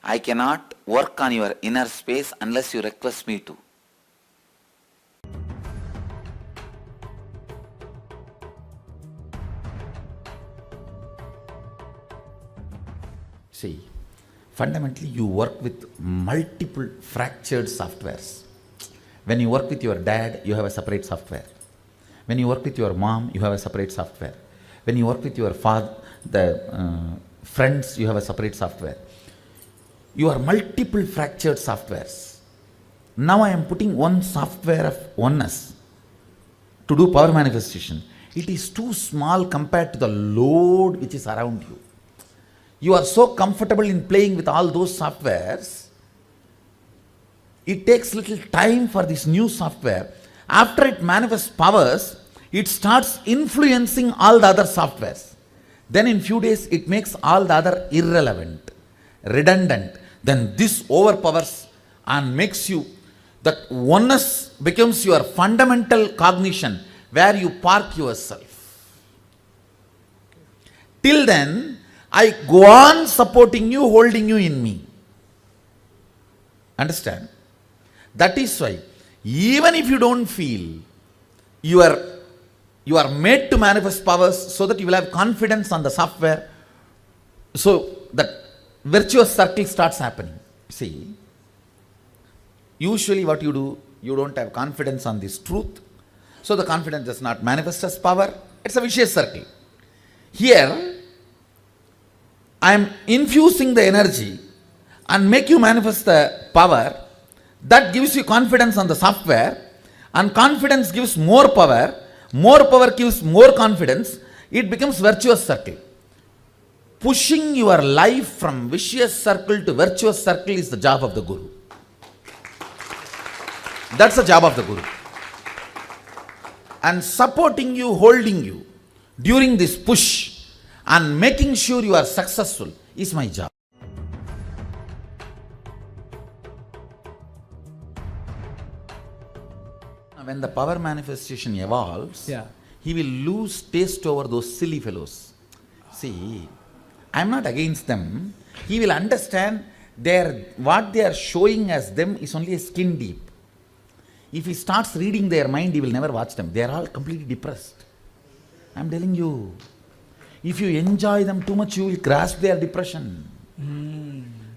I cannot work on your inner space unless you request me to. See, fundamentally you work with multiple fractured softwares. When you work with your dad, you have a separate software. When you work with your mom, you have a separate software. When you work with your father, friends, you have a separate software. You are multiple fractured softwares. Now I am putting one software of oneness to do power manifestation. It is too small compared to the load which is around you. You are so comfortable in playing with all those softwares, it takes little time for this new software. After it manifests powers, it starts influencing all the other softwares. Then in few days, it makes all the other irrelevant, redundant. Then this overpowers and makes you, that oneness becomes your fundamental cognition where you park yourself. Till then, I go on supporting you, holding you in me. Understand? That is why, even if you don't feel, you are made to manifest powers so that you will have confidence on the software. So that virtuous circle starts happening. See, usually what you do, you don't have confidence on this truth. So the confidence does not manifest as power. It's a vicious circle. Here, I am infusing the energy and make you manifest the power. That gives you confidence on the software, and confidence gives more power gives more confidence. It becomes virtuous circle. Pushing your life from vicious circle to virtuous circle is the job of the Guru. That's the job of the Guru. And supporting you, holding you during this push and making sure you are successful is my job. When the power manifestation evolves, he will lose taste over those silly fellows. See, I am not against them. He will understand what they are showing as them is only a skin deep. If he starts reading their mind, he will never watch them. They are all completely depressed. I am telling you. If you enjoy them too much, you will grasp their depression.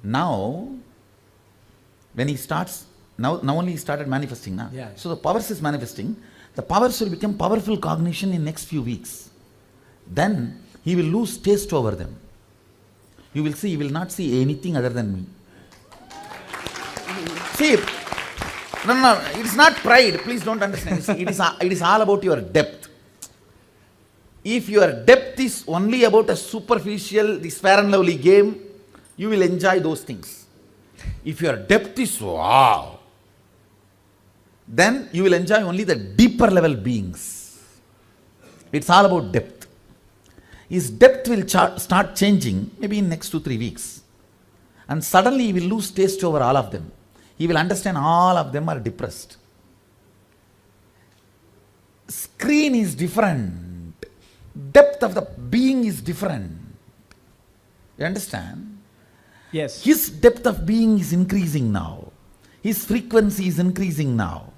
Now, when he starts, now only he started manifesting now. So the powers is manifesting. The powers will become powerful cognition in next few weeks. Then he will lose taste over them. You will see, he will not see anything other than me. See, no, it's not pride. Please don't understand. It is all about your depth. If your depth is only about a superficial, this fair and lovely game, you will enjoy those things. If your depth is wow, then you will enjoy only the deeper level beings. It's all about depth. His depth will start changing maybe in next 2-3 weeks. And suddenly he will lose taste over all of them. He will understand all of them are depressed. Screen is different. Depth of the being is different. You understand? Yes. His depth of being is increasing now. His frequency is increasing now.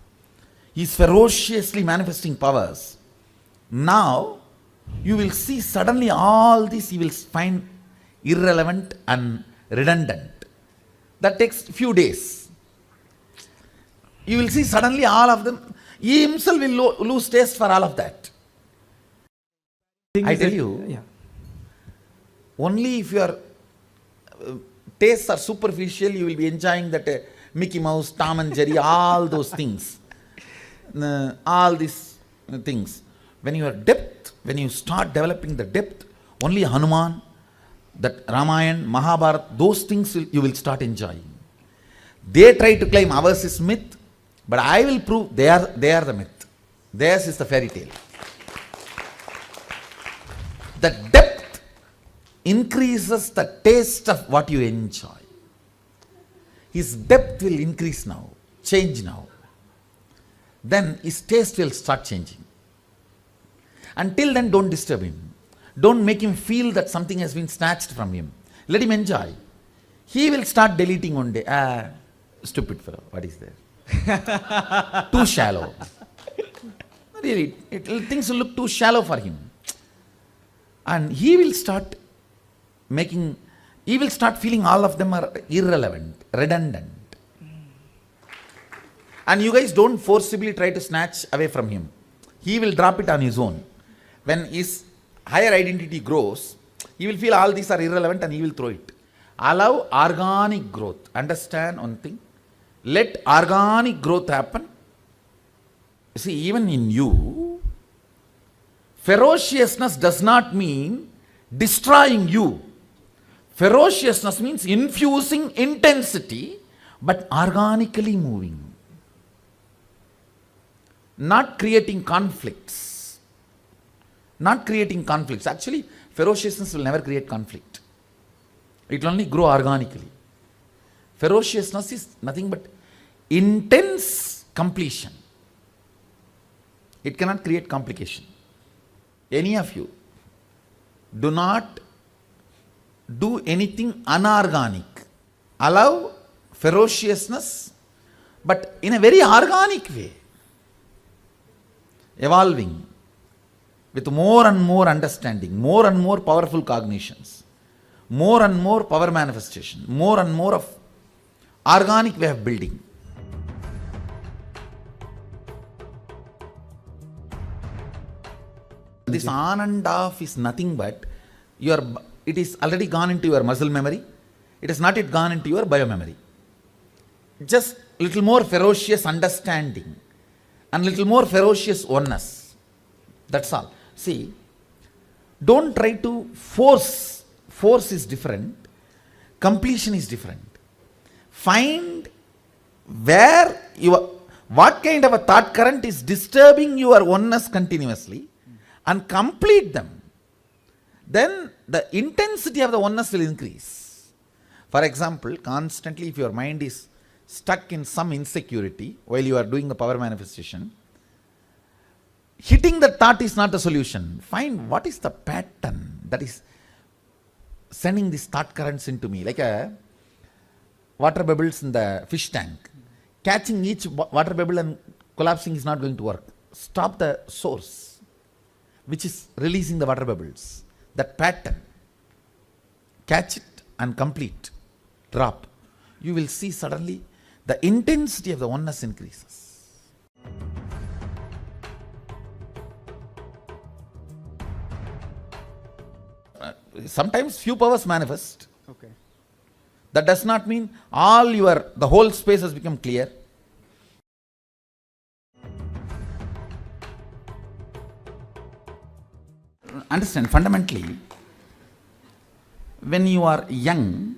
He is ferociously manifesting powers. Now, you will see suddenly all this you will find irrelevant and redundant. That takes few days. You will see suddenly all of them. He himself will lose taste for all of that. I tell you, only if your tastes are superficial, you will be enjoying that Mickey Mouse, Tom and Jerry, all those things. All these things. When you start developing the depth, only Hanuman, that Ramayana, Mahabharata, those things you will start enjoying. They try to claim ours is myth, but I will prove they are the myth. Theirs is the fairy tale. The depth increases the taste of what you enjoy. His depth will increase now, change now. Then his taste will start changing. Until then, don't disturb him. Don't make him feel that something has been snatched from him. Let him enjoy. he will start deleting one day. Stupid fellow, what is there? Too shallow. Really, things will look too shallow for him. And he will start feeling all of them are irrelevant, redundant. And you guys don't forcibly try to snatch away from him. He will drop it on his own. When his higher identity grows, he will feel all these are irrelevant and he will throw it. Allow organic growth. Understand one thing? Let organic growth happen. See, even in you, ferociousness does not mean destroying you. Ferociousness means infusing intensity, but organically moving. Not creating conflicts. Not creating conflicts. Actually, ferociousness will never create conflict. It will only grow organically. Ferociousness is nothing but intense completion. It cannot create complication. Any of you, do not do anything unorganic. Allow ferociousness, but in a very organic way. Evolving with more and more understanding, more and more powerful cognitions, more and more power manifestation, more and more of organic way of building. This on and off is nothing but it is already gone into your muscle memory. It has not yet gone into your biomemory. Just little more ferocious understanding and little more ferocious oneness. That's all. See, don't try to force. Force is different. Completion is different. Find what kind of a thought current is disturbing your oneness continuously and complete them. Then the intensity of the oneness will increase. For example, constantly if your mind is stuck in some insecurity while you are doing the power manifestation, hitting the thought is not a solution. Find what is the pattern that is sending these thought currents into me, like a water bubbles in the fish tank. Catching each water bubble and collapsing is not going to work. Stop the source, which is releasing the water bubbles. That pattern. Catch it and complete. Drop. You will see suddenly the intensity of the oneness increases. Sometimes few powers manifest. Okay. That does not mean the whole space has become clear. Understand, fundamentally, when you are young,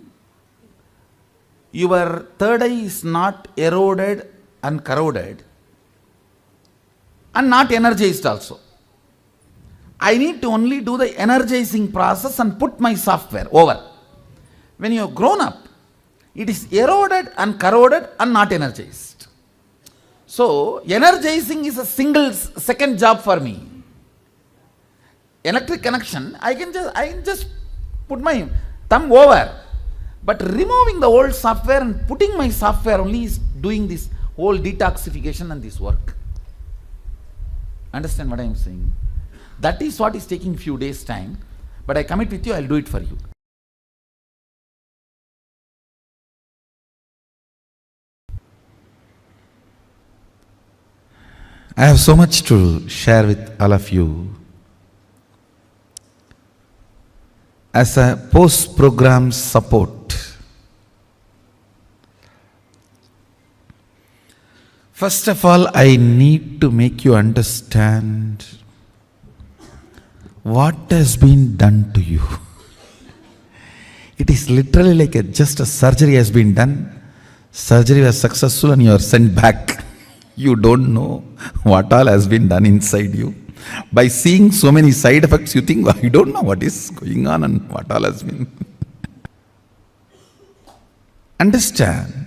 your third eye is not eroded and corroded and not energized also. I need to only do the energizing process and put my software over. When you have grown up, it is eroded and corroded and not energized. So, energizing is a second job for me. Electric connection, I can just put my thumb over. But removing the old software and putting my software only is doing this whole detoxification and this work. Understand what I am saying? That is what is taking few days time. But I commit with you, I will do it for you. I have so much to share with all of you. As a post-program support, first of all, I need to make you understand what has been done to you. It is literally like just a surgery has been done. Surgery was successful and you are sent back. You don't know what all has been done inside you. By seeing so many side effects, you think, I don't know what is going on and what all has been. Understand,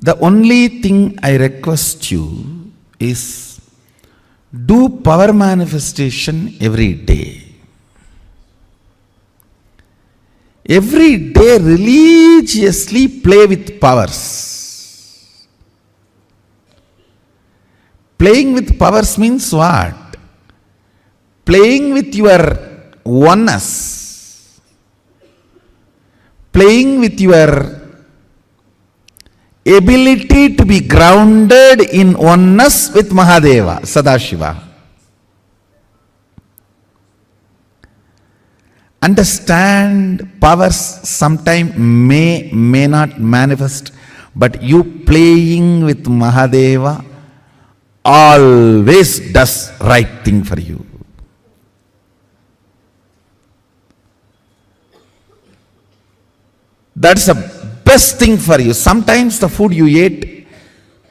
the only thing I request you is do power manifestation every day. every day religiously play with powers. Playing with powers means what? Playing with your oneness. Playing with your ability to be grounded in oneness with Mahadeva, Sadashiva. Understand, powers sometime may not manifest, but you playing with Mahadeva always does right thing for you. That's the best thing for you. Sometimes the food you ate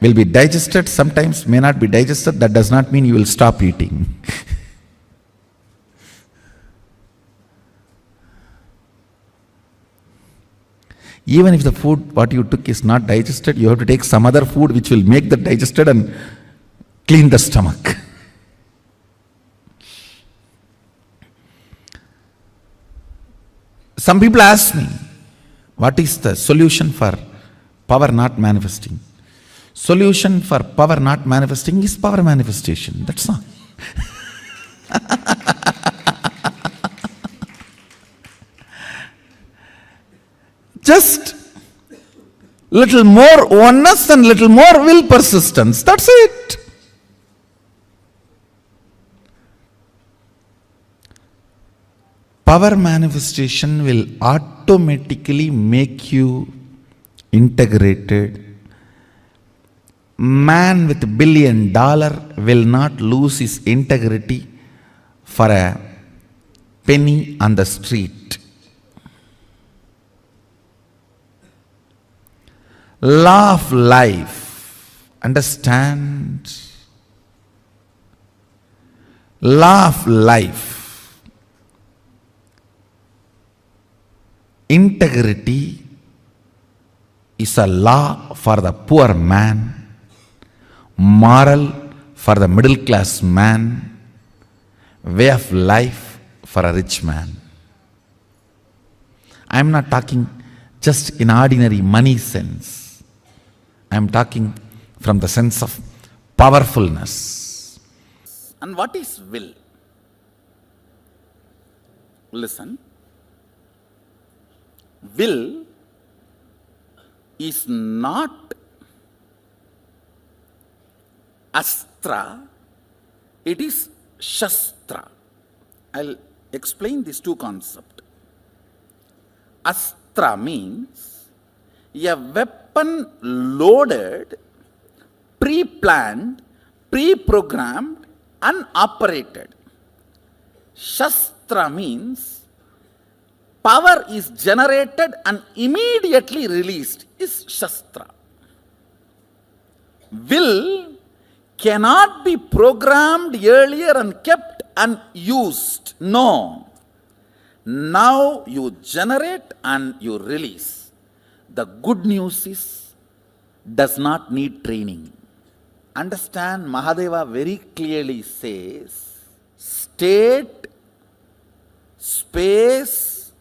will be digested, sometimes may not be digested. That does not mean you will stop eating. Even if the food what you took is not digested, you have to take some other food which will make that digested and clean the stomach. Some people ask me, what is the solution for power not manifesting? Solution for power not manifesting is power manifestation. That's all. Just little more oneness and little more will persistence. That's it. Power manifestation will automatically make you integrated. Man with $1 billion will not lose his integrity for a penny on the street. Law of life. Understand? Law of life. Integrity is a law for the poor man, moral for the middle class man, way of life for a rich man. I am not talking just in ordinary money sense. I am talking from the sense of powerfulness. And what is will? Listen. Will is not astra, it is shastra. I'll explain these two concepts. Astra means a weapon loaded, pre-planned, pre-programmed, and operated. Shastra means power is generated and immediately released is Shastra. Will cannot be programmed earlier and kept unused. No. Now you generate and you release. The good news is, does not need training. Understand, Mahadeva very clearly says, state, space,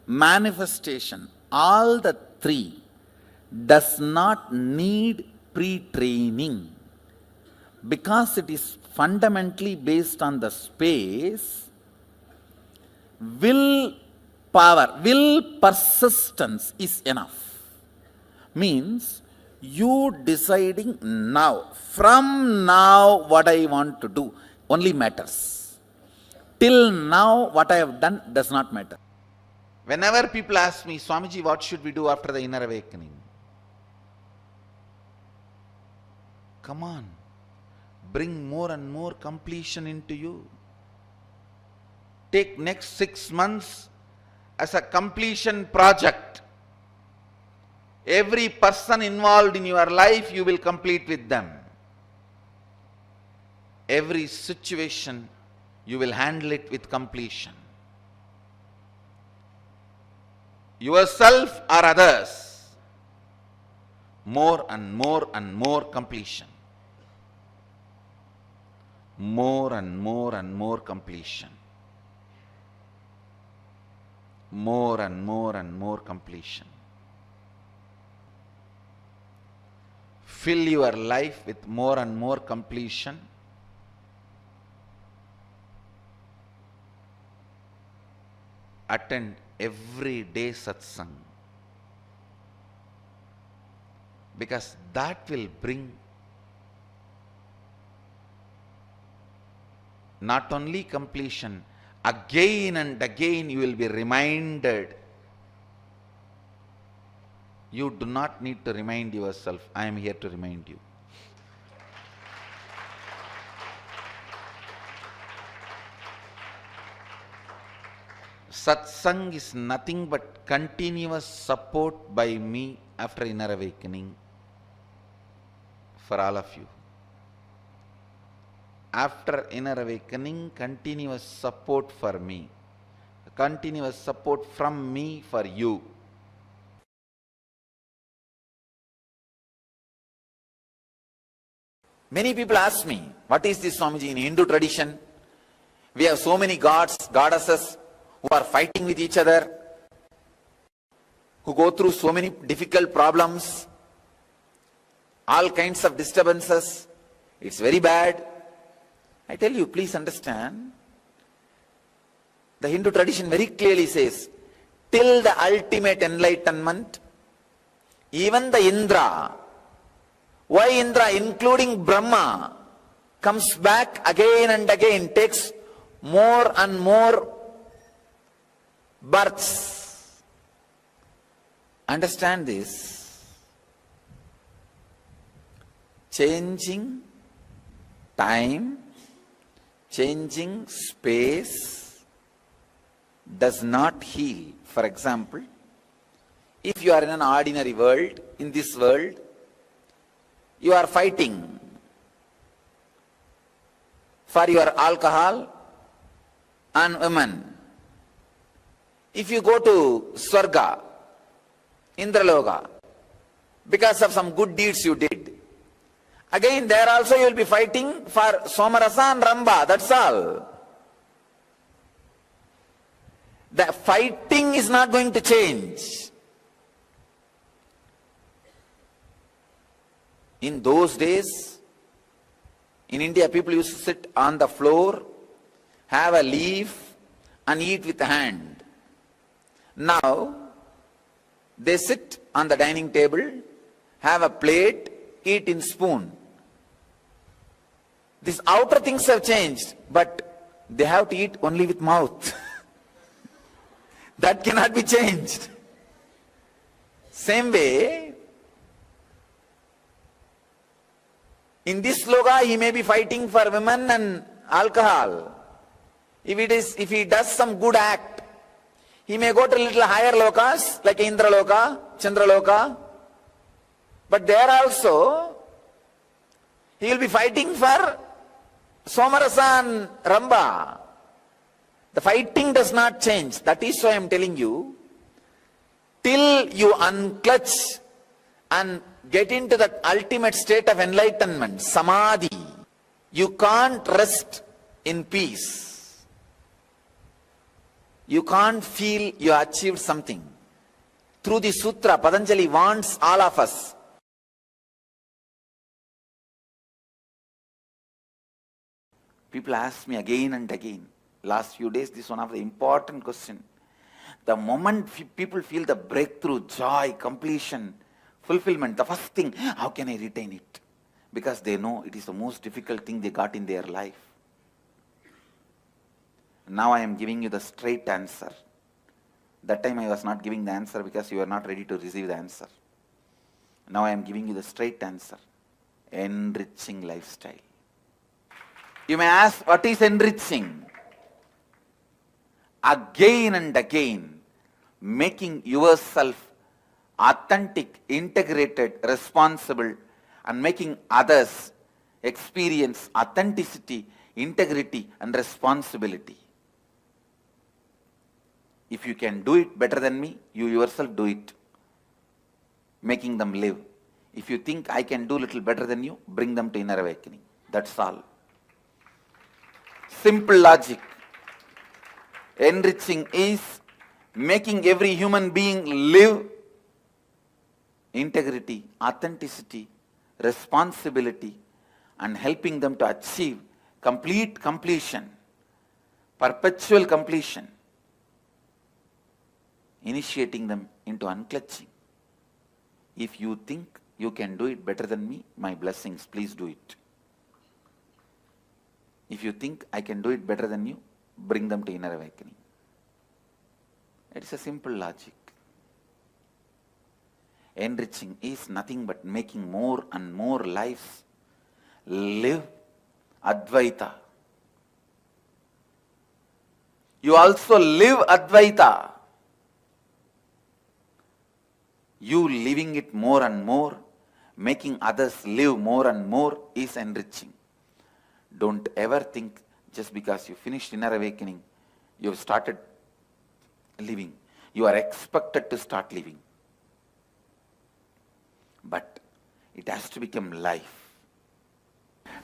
manifestation, all the three does not need pre-training because it is fundamentally based on the space. Will power, will persistence is enough. Means you deciding now, from now what I want to do only matters. Till now what I have done does not matter. Whenever people ask me, Swamiji, what should we do after the inner awakening? Come on, bring more and more completion into you. Take next 6 months as a completion project. Every person involved in your life, you will complete with them. Every situation, you will handle it with completion. Yourself or others, more and more and more completion. More and more and more completion. more and more and more completion. Fill your life with more and more completion. Attend every day satsang, because that will bring not only completion, again and again you will be reminded. You do not need to remind yourself. I am here to remind you. Satsang is nothing but continuous support by me after inner awakening for all of you. After inner awakening, continuous support for me, continuous support from me for you. Many people ask me, what is this, Swamiji? In Hindu tradition, we have so many gods, goddesses who are fighting with each other, who go through so many difficult problems, all kinds of disturbances. It's very bad. I tell you, please understand, the Hindu tradition very clearly says, till the ultimate enlightenment, even the Indra, why Indra, including Brahma, comes back again and again, takes more and more births. Understand this. Changing time, changing space does not heal. For example, if you are in an ordinary world, in this world, you are fighting for your alcohol and women. If you go to Swarga, Indraloka, because of some good deeds you did, again there also you will be fighting for Somarasa and Ramba, that's all. The fighting is not going to change. In those days, in India, people used to sit on the floor, have a leaf and eat with the hand. Now, they sit on the dining table, have a plate, eat in spoon. These outer things have changed, but they have to eat only with mouth. That cannot be changed. Same way, in this sloka, he may be fighting for women and alcohol. If he does some good act, he may go to little higher lokas, like Indraloka, Chandraloka. But there also, he will be fighting for Somarasa and Ramba. The fighting does not change. That is why I am telling you, till you unclutch and get into the ultimate state of enlightenment, samadhi, you can't rest in peace. You can't feel you achieved something. Through the sutra, Patanjali wants all of us. People ask me again and again, last few days, this is one of the important questions. The moment people feel the breakthrough, joy, completion, fulfillment, the first thing, how can I retain it? Because they know it is the most difficult thing they got in their life. Now I am giving you the straight answer. That time I was not giving the answer because you were not ready to receive the answer. Now I am giving you the straight answer. Enriching lifestyle. You may ask, what is enriching? Again and again, making yourself authentic, integrated, responsible, and making others experience authenticity, integrity, and responsibility. If you can do it better than me, you yourself do it, making them live. If you think I can do a little better than you, bring them to inner awakening. That's all. Simple logic. Enriching is making every human being live integrity, authenticity, responsibility, and helping them to achieve complete completion, perpetual completion, initiating them into unclutching. If you think you can do it better than me, my blessings, please do it. If you think I can do it better than you, bring them to inner awakening. It's a simple logic. Enriching is nothing but making more and more lives live Advaita. You also live Advaita. You living it more and more, making others live more and more is enriching. Don't ever think just because you finished inner awakening, you have started living. You are expected to start living. But it has to become life.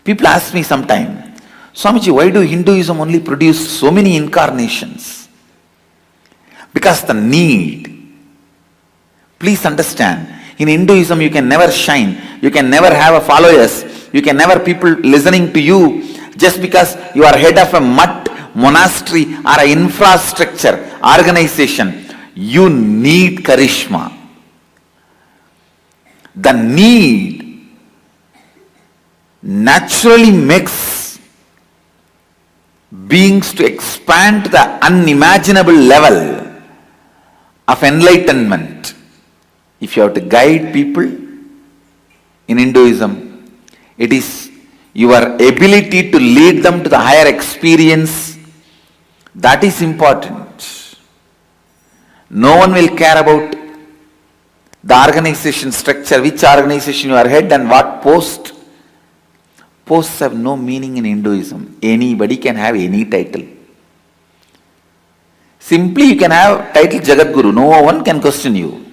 People ask me sometime, Swamiji, why do Hinduism only produce so many incarnations? Because the need. Please understand, in Hinduism you can never shine, you can never have a followers, you can never people listening to you just because you are head of a mud monastery or an infrastructure organization. You need charisma. The need naturally makes beings to expand to the unimaginable level of enlightenment. If you have to guide people in Hinduism, it is your ability to lead them to the higher experience that is important. No one will care about the organization structure, which organization you are head and what post. Posts have no meaning in Hinduism. Anybody can have any title. Simply you can have title Jagadguru. No one can question you.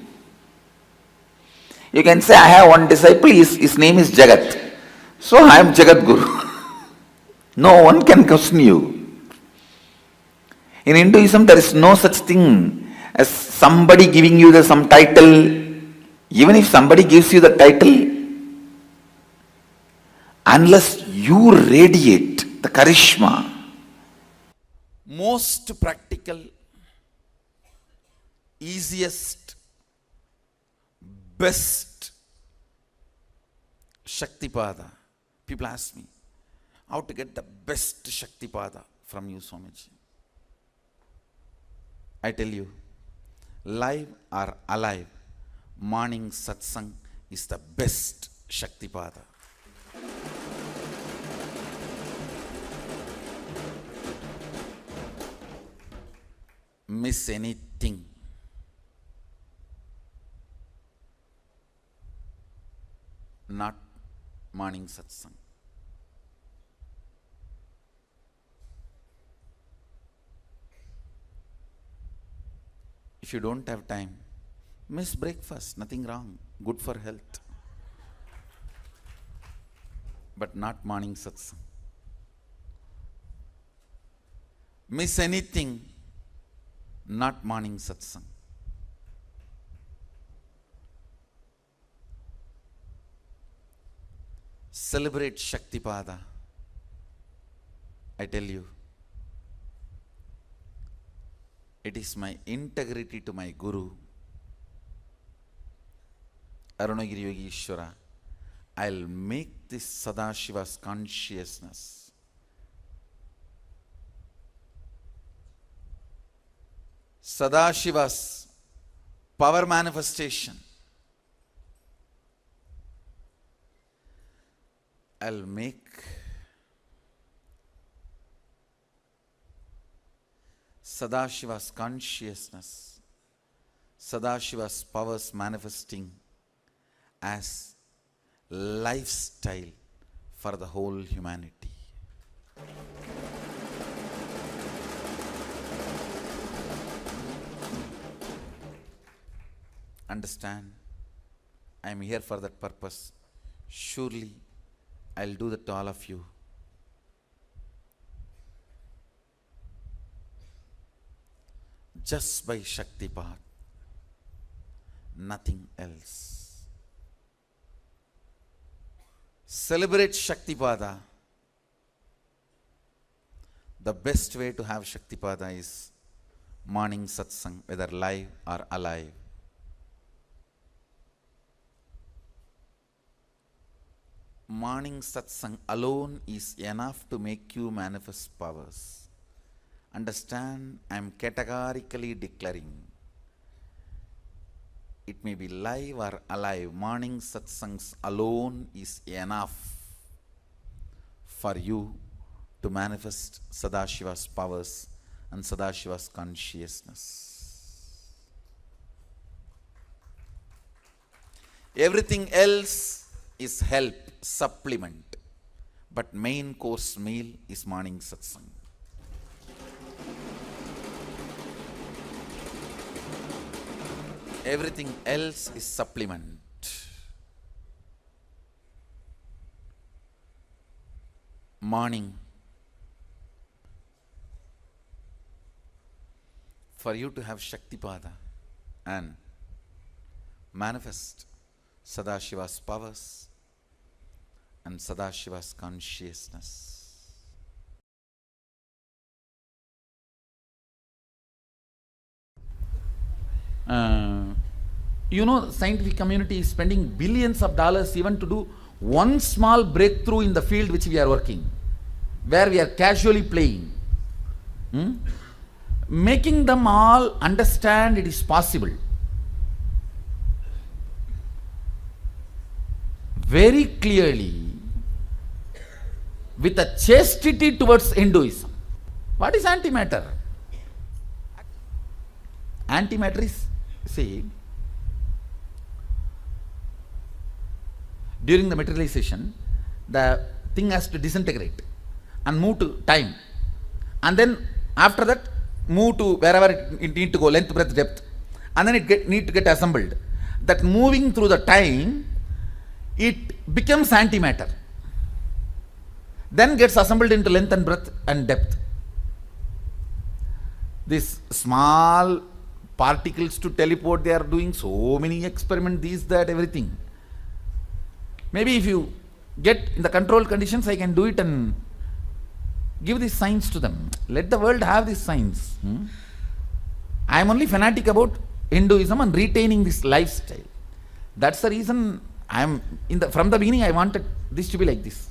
You can say, I have one disciple, his name is Jagat. So I am Jagadguru. No one can question you. In Hinduism, there is no such thing as somebody giving you some title. Even if somebody gives you the title, unless you radiate the charisma, most practical, easiest, best Shaktipada. People ask me, how to get the best Shaktipada from you, Swamiji? I tell you, live or alive, morning satsang is the best Shaktipada. Miss anything, not morning satsang. If you don't have time, miss breakfast, nothing wrong, good for health. But not morning satsang. Miss anything, not morning satsang. Celebrate Shaktipada. I tell you, it is my integrity to my Guru, Arunagiri Yogi Ishvara. I'll make this Sadashiva's consciousness Sadashiva's power manifestation. I'll make Sadashiva's consciousness, Sadashiva's powers manifesting as lifestyle for the whole humanity. Understand? I am here for that purpose. Surely I'll do that to all of you. just by Shaktipat, nothing else. Celebrate Shaktipada. The best way to have Shaktipada is morning satsang, whether live or alive. Morning satsang alone is enough to make you manifest powers. Understand, I am categorically declaring, it may be live or alive, morning satsangs alone is enough for you to manifest Sadashiva's powers and Sadashiva's consciousness. Everything else is help, supplement, but main course meal is morning satsang. Everything else is supplement. Morning. For you to have Shaktipada and manifest Sadashiva's powers and Sadashiva's consciousness. The scientific community is spending billions of dollars even to do one small breakthrough in the field which we are working, where we are casually playing. Making them all understand it is possible. Very clearly, with a chastity towards Hinduism. What is antimatter? Antimatter is, see, during the materialization, the thing has to disintegrate and move to time. And then after that, move to wherever it need to go, length, breadth, depth. And then it need to get assembled. That moving through the time, it becomes antimatter. Then gets assembled into length and breadth and depth. This small particles to teleport, they are doing so many experiments, these, that, everything. Maybe if you get in the controlled conditions, I can do it and give these signs to them. Let the world have these signs. I am only fanatic about Hinduism and retaining this lifestyle. That's the reason I am from the beginning I wanted this to be like this.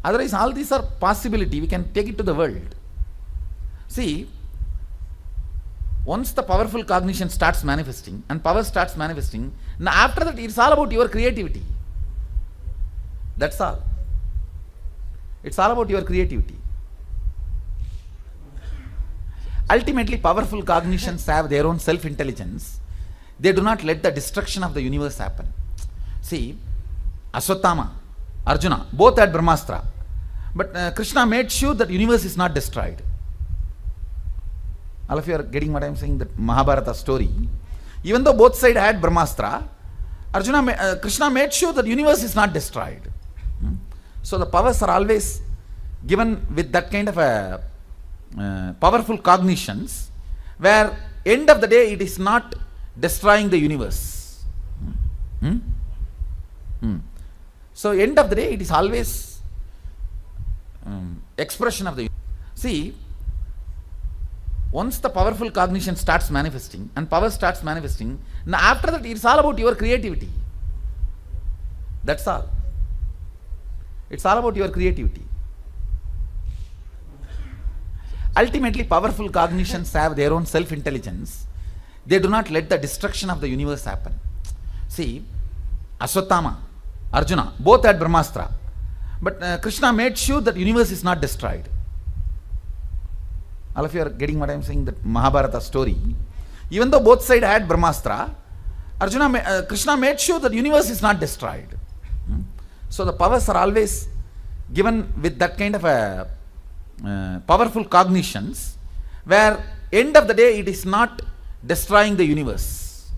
Otherwise, all these are possibility. We can take it to the world. See, once the powerful cognition starts manifesting and power starts manifesting, now after that it's all about your creativity. That's all. It's all about your creativity. Ultimately, powerful cognitions have their own self-intelligence. They do not let the destruction of the universe happen. See, Aswathama, Arjuna, both had Brahmastra. But Krishna made sure that universe is not destroyed. All of you are getting what I am saying, that Mahabharata story. Even though both sides had Brahmastra, Krishna made sure that universe is not destroyed. So the powers are always given with that kind of a powerful cognitions, where end of the day it is not destroying the universe. So end of the day it is always expression of the universe. See, once the powerful cognition starts manifesting and power starts manifesting, now after that it's all about your creativity. That's all. It's all about your creativity. Ultimately, powerful cognitions have their own self-intelligence. They do not let the destruction of the universe happen. See, Aswathama, Arjuna, both had Brahmastra. But Krishna made sure that universe is not destroyed. All of you are getting what I am saying, that Mahabharata story. Even though both sides had Brahmastra, Krishna made sure that universe is not destroyed. So the powers are always given with that kind of a powerful cognitions, where end of the day it is not destroying the universe.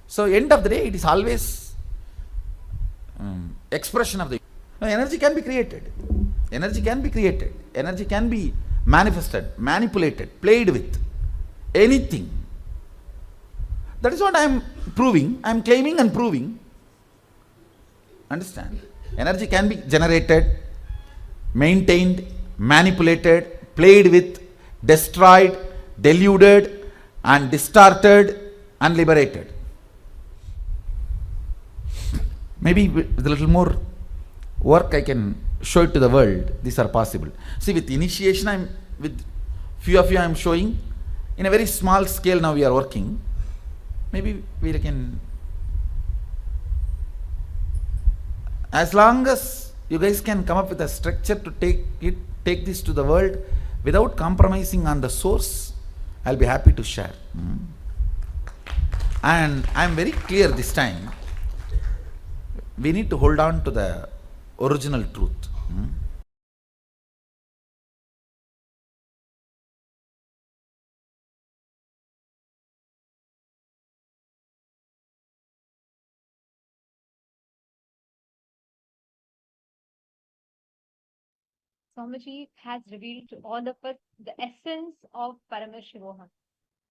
So end of the day it is always expression of the energy can be created. Energy can be created. Energy can be manifested, manipulated, played with, anything. That is what I am proving, I am claiming and proving. Understand? Energy can be generated, maintained, manipulated, played with, destroyed, deluded, and distorted, and liberated. Maybe with a little more work I can show it to the world. These are possible. See, with initiation, with few of you I am showing. In a very small scale now we are working. Maybe we can, as long as you guys can come up with a structure to take this to the world without compromising on the source, I'll be happy to share. And I'm very clear this time, we need to hold on to the original truth. Swamiji has revealed to all of us the essence of Paramashivoham.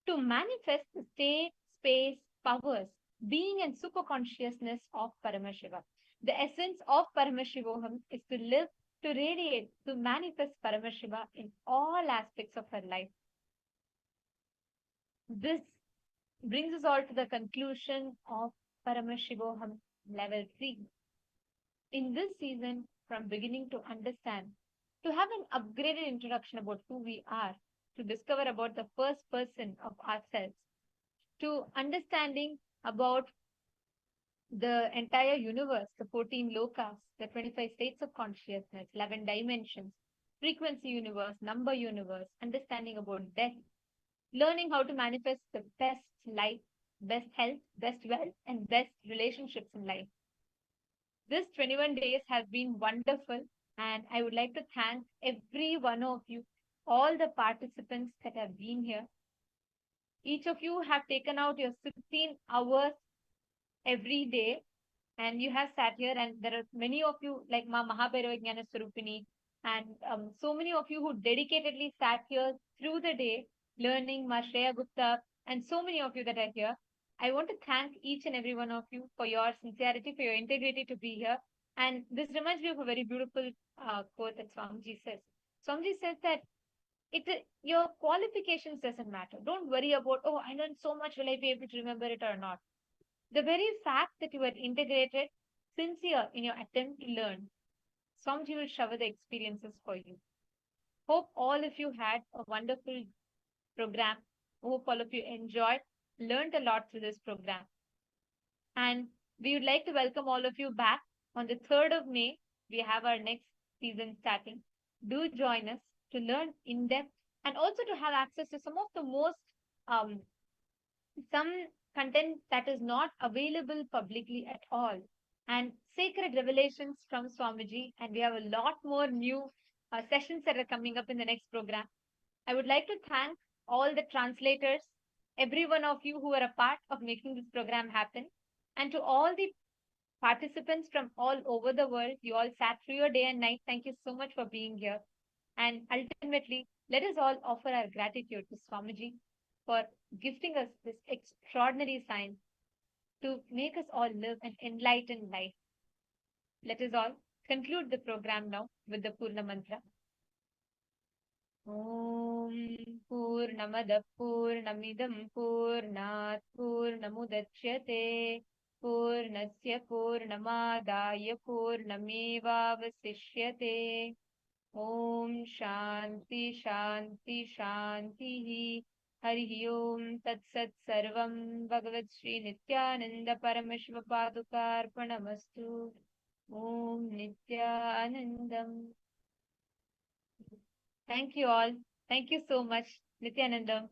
To manifest the state, space, powers, being and superconsciousness of Paramashiva. The essence of Paramashivoham is to live, to radiate, to manifest Paramashiva in all aspects of her life. This brings us all to the conclusion of Paramashivoham Level 3. In this season, from beginning to understand, to have an upgraded introduction about who we are, to discover about the first person of ourselves, to understanding about the entire universe, the 14 lokas, the 25 states of consciousness, 11 dimensions, frequency universe, number universe, understanding about death, learning how to manifest the best life, best health, best wealth, and best relationships in life. This 21 days has been wonderful, and I would like to thank every one of you, all the participants that have been here. Each of you have taken out your 16 hours every day, and you have sat here, and there are many of you like Ma Mahabhairava Jnana Swarupini, and so many of you who dedicatedly sat here through the day learning, Ma Shreya Gupta, and so many of you that are here. I want to thank each and every one of you for your sincerity, for your integrity to be here. And this reminds me of a very beautiful quote that Swamiji says. Swamiji says that your qualifications doesn't matter. Don't worry about, oh, I learned so much, will I be able to remember it or not? The very fact that you are integrated, sincere in your attempt to learn, Swamiji will shower the experiences for you. Hope all of you had a wonderful program. Hope all of you enjoyed, learned a lot through this program. And we would like to welcome all of you back on the 3rd of May. We have our next season starting. Do join us to learn in depth and also to have access to some of the most some content that is not available publicly at all, and sacred revelations from Swamiji. And we have a lot more new sessions that are coming up in the next program. I would like to thank all the translators, every one of you who are a part of making this program happen, and to all the participants from all over the world. You all sat through your day and night. Thank you so much for being here. And ultimately, let us all offer our gratitude to Swamiji for gifting us this extraordinary science to make us all live an enlightened life. Let us all conclude the program now with the Purna Mantra. Om Purnamada Purnamidam Purnat Purnamudachyate Purnasya Purnamadaya Purnamevavasishyate. Om Shanti Shanti Shanti. Hari Om Tat Sat Sarvam Bhagavad Shri Nityananda Paramashiva Padukarpanamastu. Om Nityanandam. Thank you all. Thank you so much, Nityanandam.